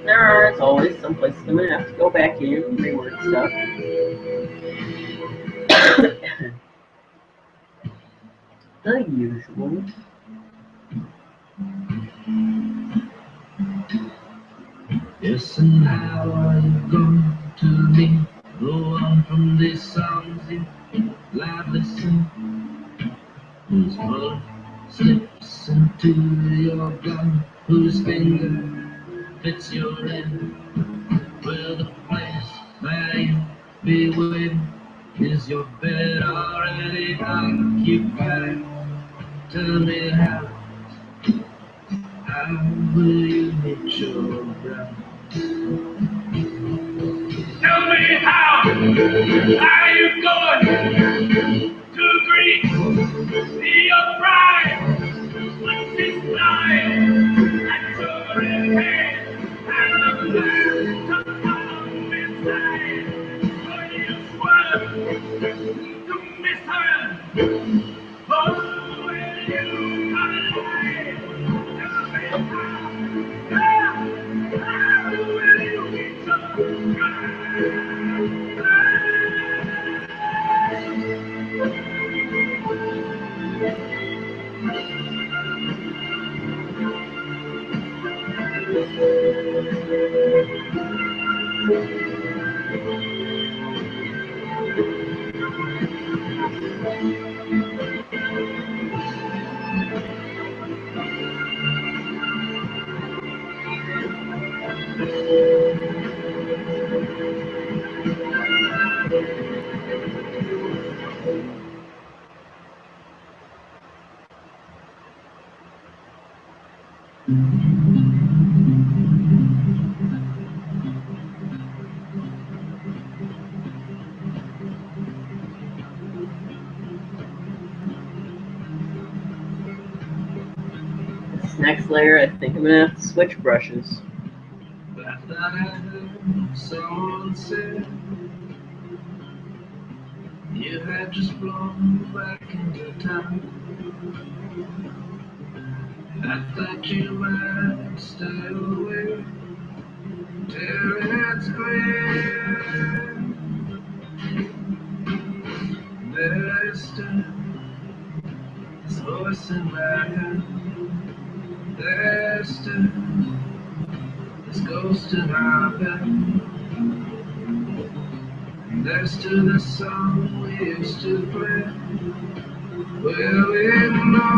As always, some places I'm gonna have to go back in and reword stuff. The usual. Yes, and how are you going to meet the one from these songs you loudly sing? Whose blood slips into your gun, whose finger fits your head? Will the place where you be waiting? Is your bed already occupied? Tell me how will you meet your bride? Tell me how are you going to greet your bride when she's lying at your head and the man to come inside? Will you swear to miss her? Or will you lie? Tell me how will you meet your bride? This next layer, I think I'm gonna have to switch brushes. Last night I heard someone say you had just blown back into town. I thought you might stay away till it's clear. There stood this voice in my head. There stood this ghost in my bed. There stood the song we used to play. Well, we know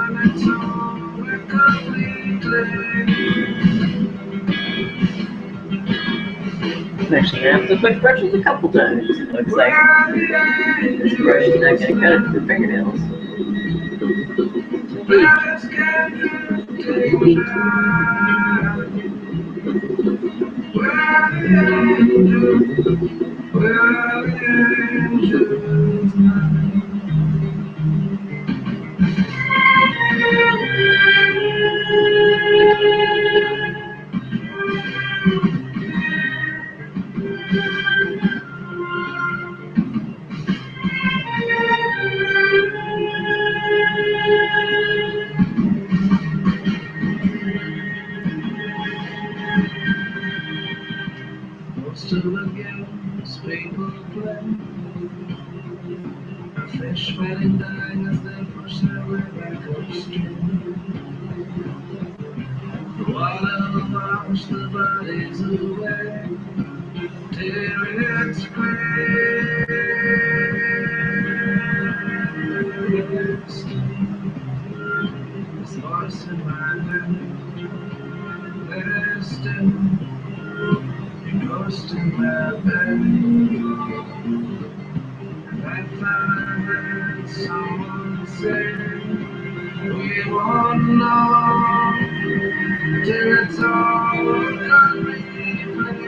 and it's over completely. I'm actually gonna have to switch brushes a couple times. It looks like this brush is not gonna cut it for fingernails. play. Fish fighting, dying as they push their way back upstream. The water washes the bodies away, tearing its graves. This voice in my head, there's still a ghost in my bed. And I thought I heard someone say, we won't know till it's all on replay.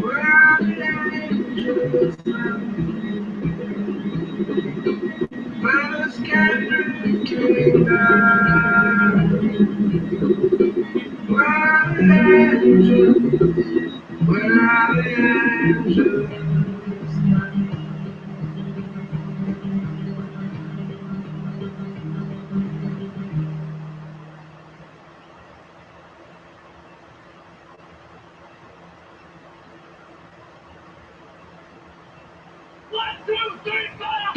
Where are the angels now? Fellas can't drink down. Where are the angels? Where are the angels now? One, two, three, four.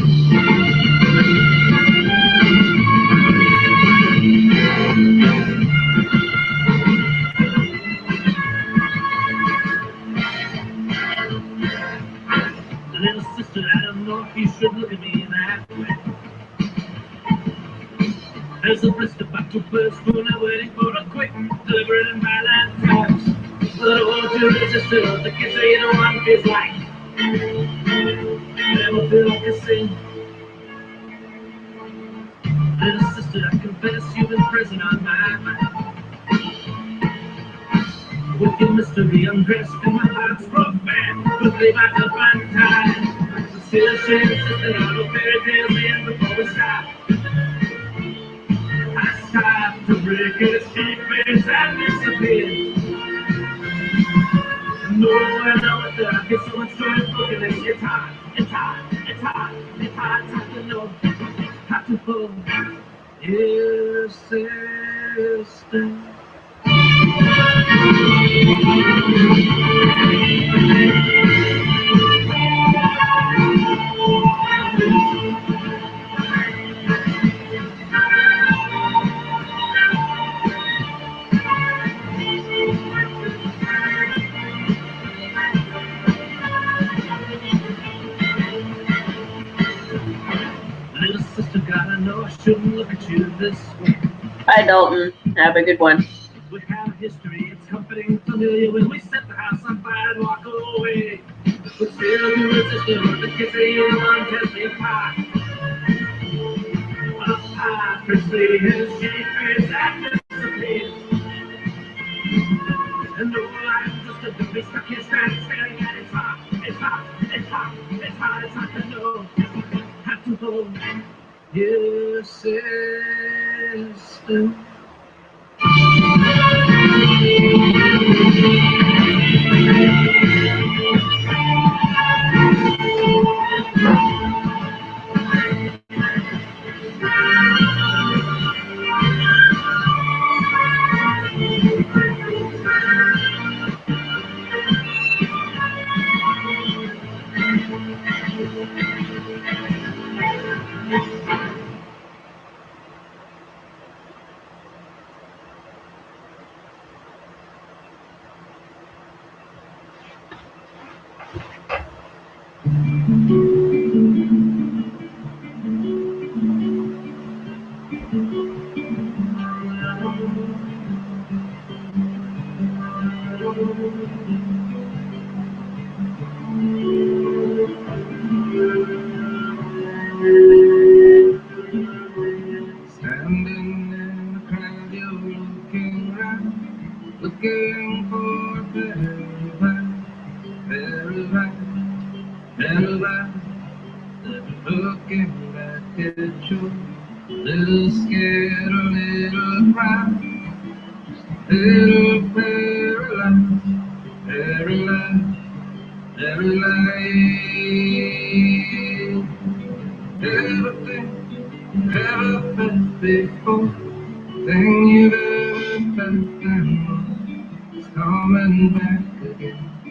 Little sister, I don't know if you should look at me that way. There's a blister about to burst when I'm waiting for a quick delivery in my lifetime. But I want to resist it. The kids say you don't want this life. Never feel like a sin. Little sister, I confess you've been present on my mind. Wicked mystery undressed and my heart's broke man. Quickly back up on time. Still she insisted on the fairy tales the end before we stop. I stopped to break his secrets and disappear. No, I know it that I get so much joy looking at it's hard, it's hard, it's hard, it's hard, it's hard to know, hard to hold your sister. Little sister, gotta know I shouldn't look at you this way. Hi, Dalton. Have a good one. We have history, it's comforting, familiar. When we set the house on fire and walk away, but still you resist it. The kids say you're the one tells me apart. Apart, precisely his secrets that disappear. And no, I'm just a baby stuck here staring at it's hot, it's hot, it's hot, it's hot, it's hot to know, hot to hold your sister. Standing in the crowd, you're looking round, looking for a better life, better life, better life. Looking back at you, little scared, a little proud, little paralyzed, paralyzed, paralyzed. Everything ever felt before, thing you've ever felt and more. coming back again.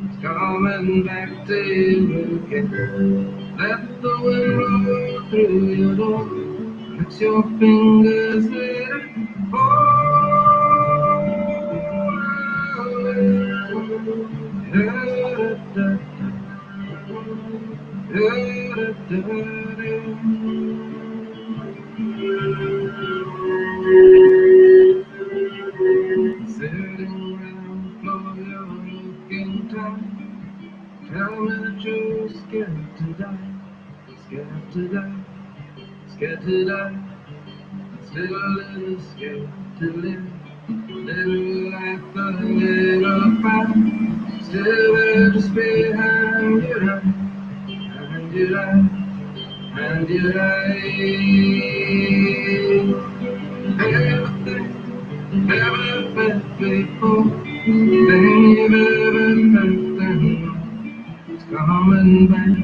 It's coming back to you again. Let the wind roll through your door. Let your fingers let it Sitting round the floor, you're looking tired. Tell me that you're scared to die, scared to die, scared to die. Still a little scared to live, little life a little fight. Still there just behind your eye, behind your eye, behind your eye. Everything ever felt before, thing you've ever felt and more. It's coming back,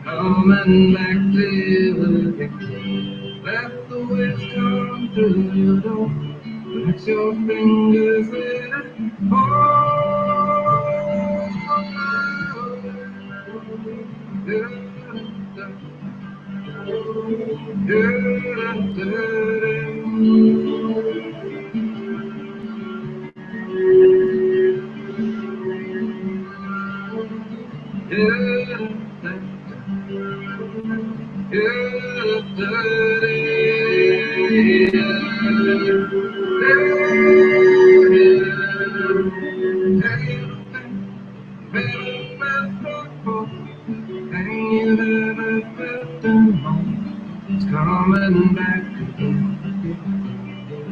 coming back to you again. Let the winds come through your door. Let your fingers let it fall. It's coming back again.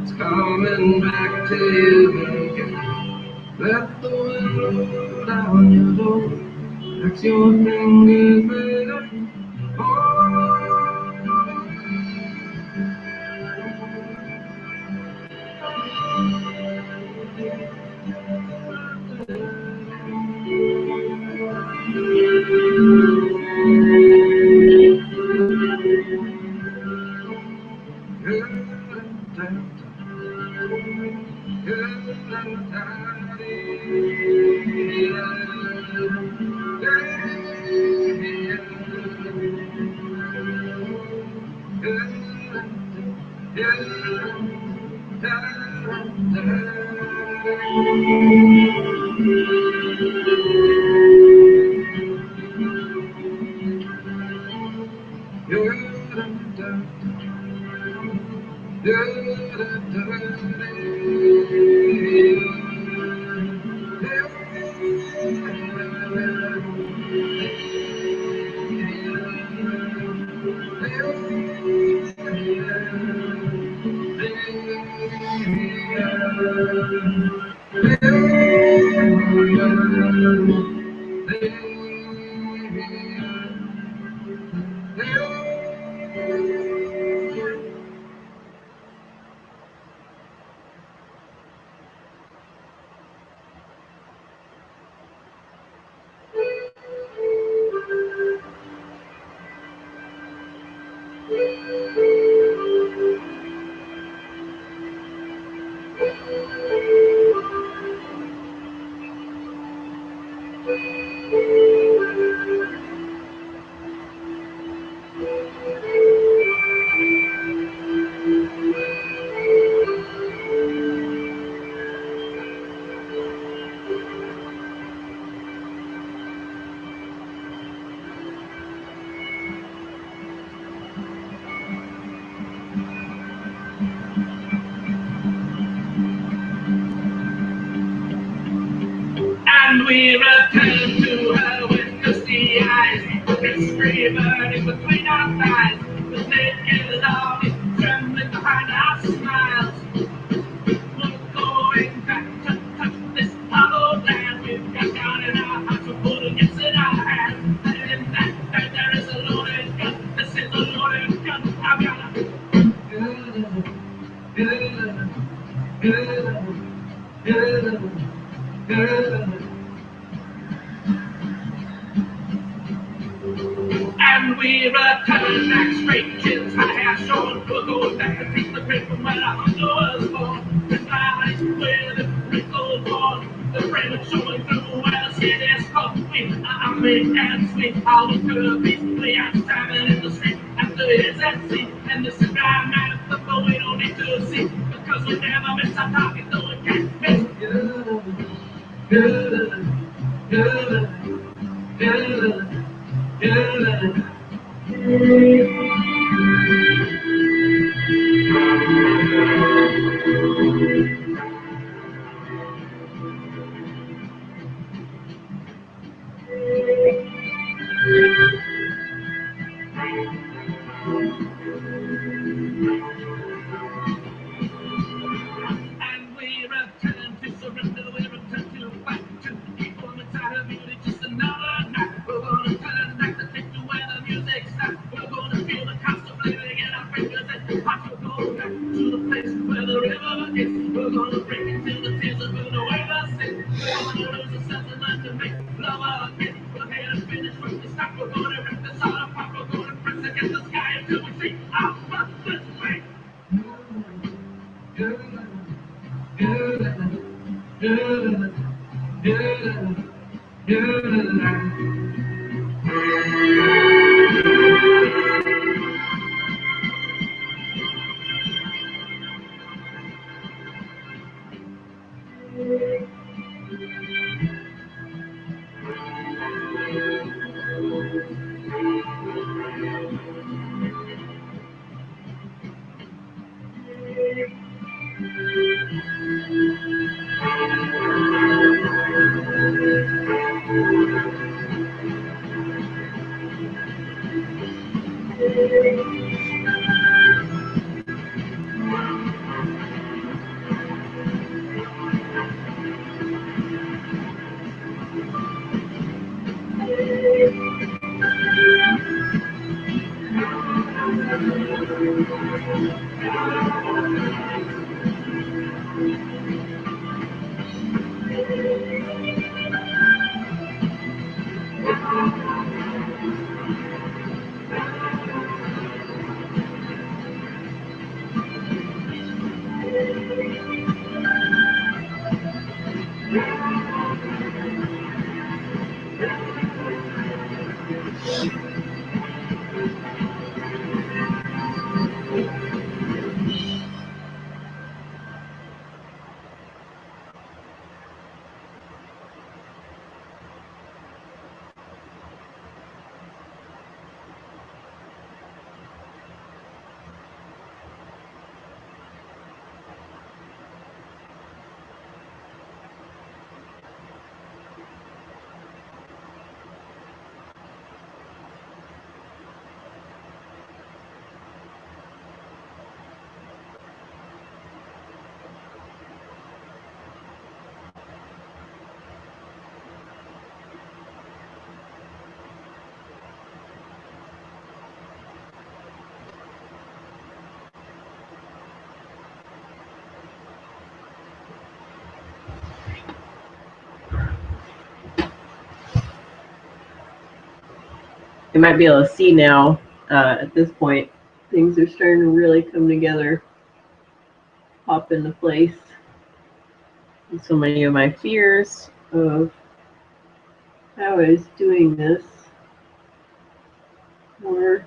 It's coming back to you again. Let the wind roll down your door. Let your fingers let it fall. And we return to her with dusty eyes. Mystery burning between our thighs. The naked love is trembling behind our smiles. We're going back to touch this hollow land. We've got down in our hearts, we're putting it in our hands. And in that bed there is a loaded gun. This is a loaded gun. I've got And we return back straight, chins high, our shores. We're going back to piece the grip from where our hunger was born. showing through where the city's coffee. I'm big and sweet, all the curvies. Play out standing in the street after his at sea. And this is dry man, but we don't need to see. Because we never miss our target, though we can't miss. Good, good, good, good. And we return to surrender, we return to back to equal inside of beauty, just another night. We're gonna turn back the tape to where the music's at. We're gonna feel the cost of living in our fingers and hearts will go back to the place where the river is. We're gonna break into the tears and burn away the sin. We're gonna lose ourselves and learn to make love again. We're here to finish from the start. We're gonna rip this all apart. We're gonna press against the sky until we see our this way. You might be able to see now, at this point, things are starting to really come together, pop into place. And so many of my fears of how I was doing this were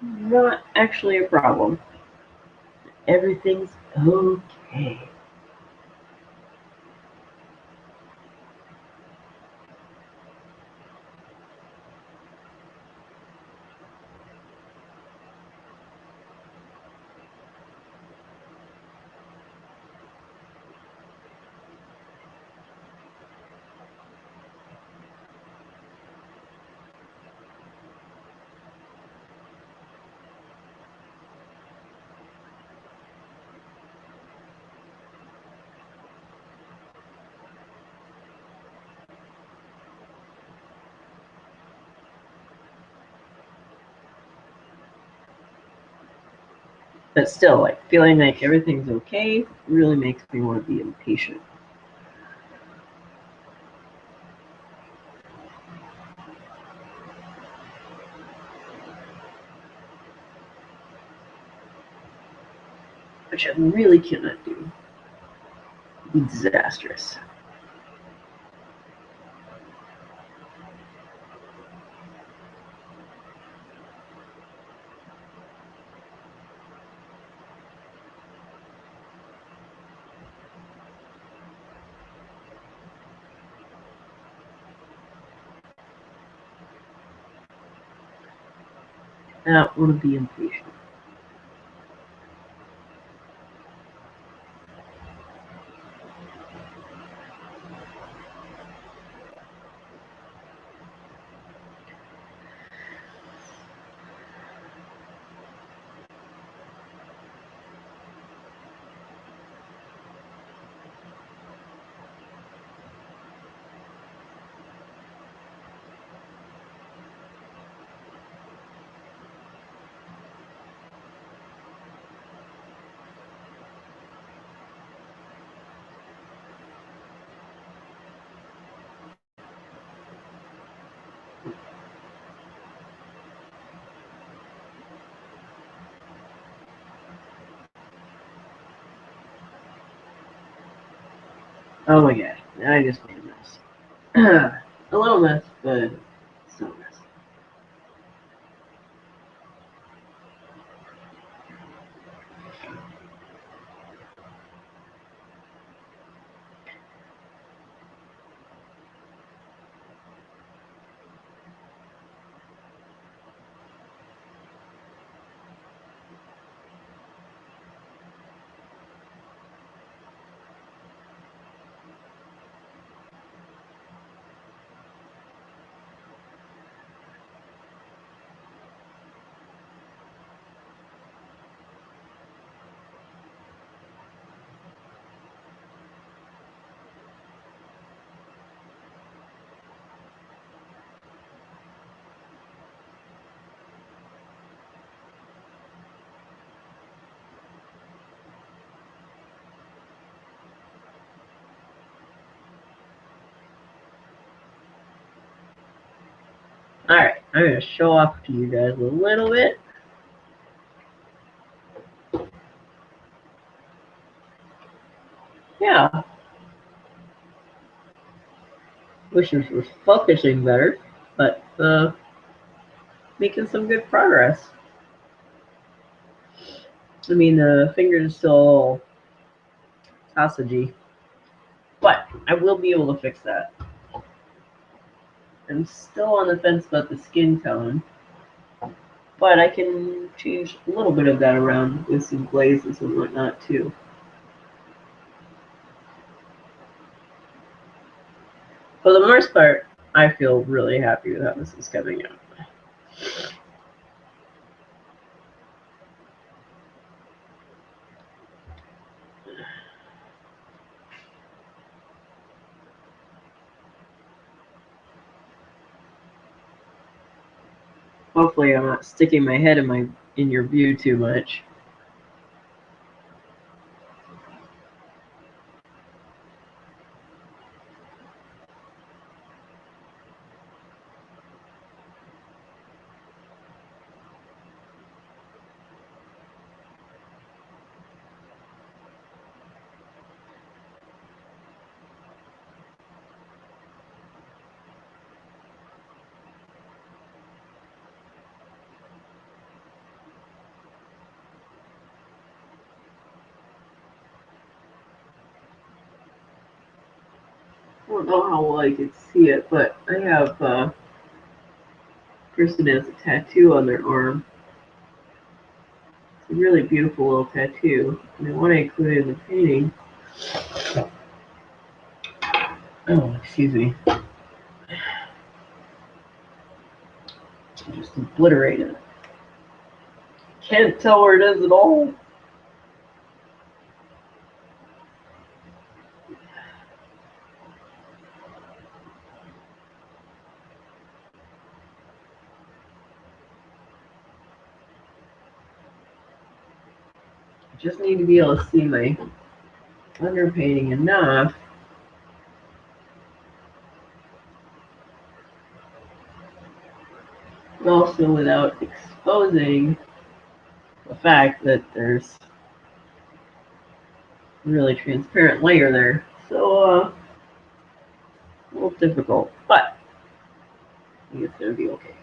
not actually a problem. Everything's okay. But still, like feeling like everything's okay really makes me want to be impatient. Which I really cannot do. Disastrous. That would be impatient. Oh my god, I just made a mess. A little mess, but still a mess. Alright, I'm going to show off to you guys a little bit. Yeah. Wish this was focusing better, but making some good progress. I mean, the fingers are still a little sausagey, but I will be able to fix that. I'm still on the fence about the skin tone, but I can change a little bit of that around with some glazes and whatnot too. For the most part, I feel really happy with how this is coming out. Hopefully I'm not sticking my head in your view too much. I don't know how well I can see it, but I have a person has a tattoo on their arm. It's a really beautiful little tattoo, and I want to include it in the painting. Oh, excuse me. Just obliterated it. Can't tell where it is at all. Just need to be able to see my underpainting enough. But also without exposing the fact that there's a really transparent layer there. So, a little difficult, but I think it's going to be okay.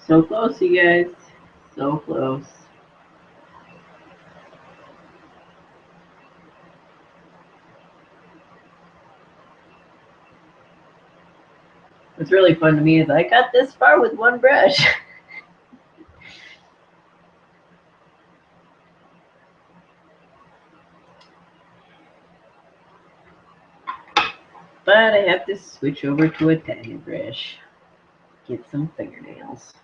So close, you guys. So close. What's really fun to me is I got this far with one brush. But I have to switch over to a tiny brush. Get some fingernails.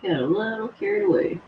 Got a little carried away.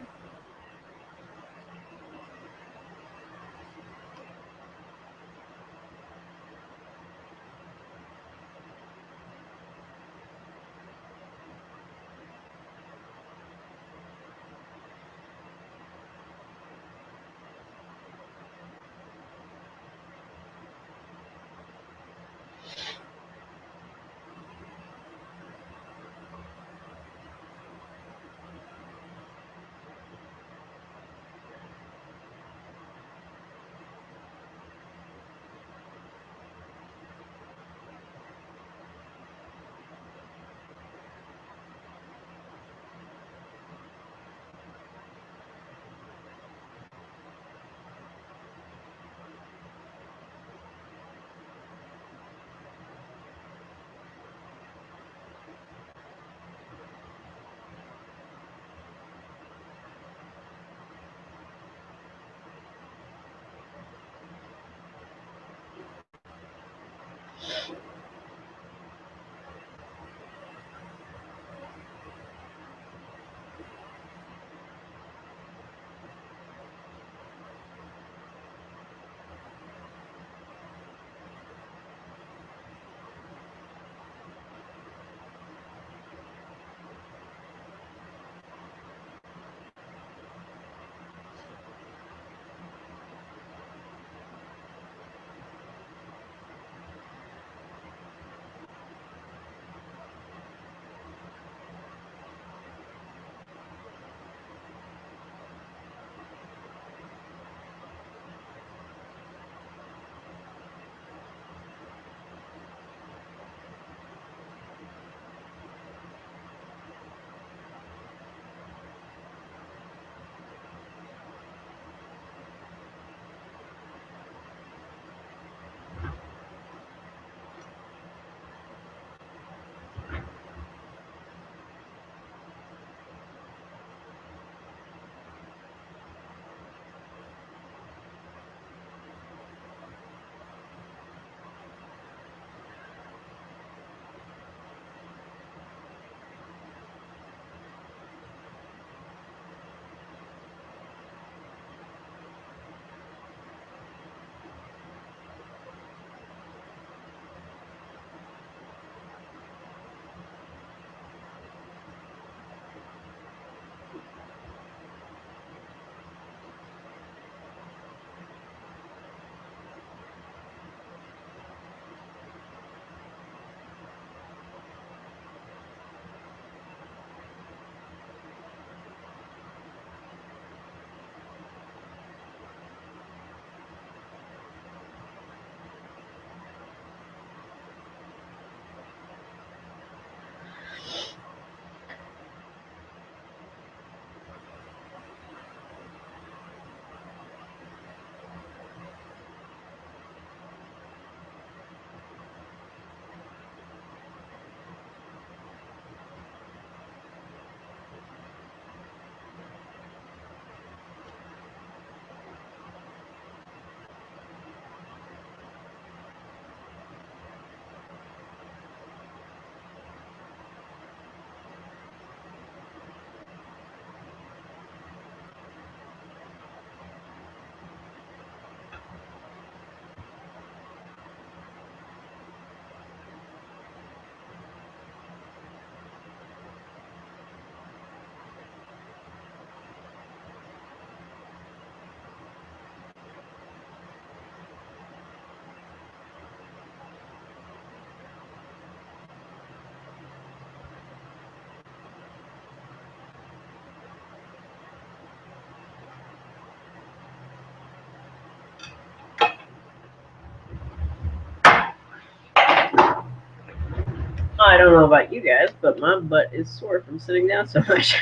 I don't know about you guys, but my butt is sore from sitting down so much.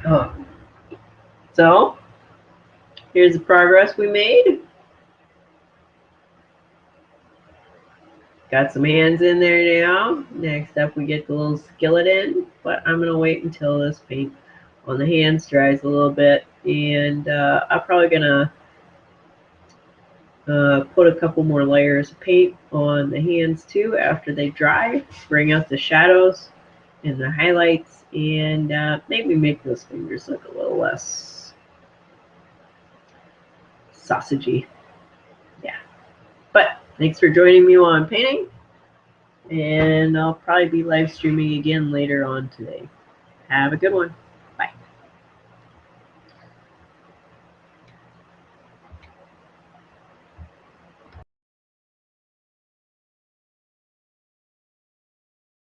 Oh. So, here's the progress we made. Got some hands in there now. Next up, we get the little skillet in, but I'm going to wait until this paint on the hands dries a little bit, and I'm probably going to put a couple more layers of paint on the hands too after they dry, bring out the shadows and the highlights, and maybe make those fingers look a little less sausagey. Yeah. But thanks for joining me while I'm painting, and I'll probably be live streaming again later on today. Have a good one.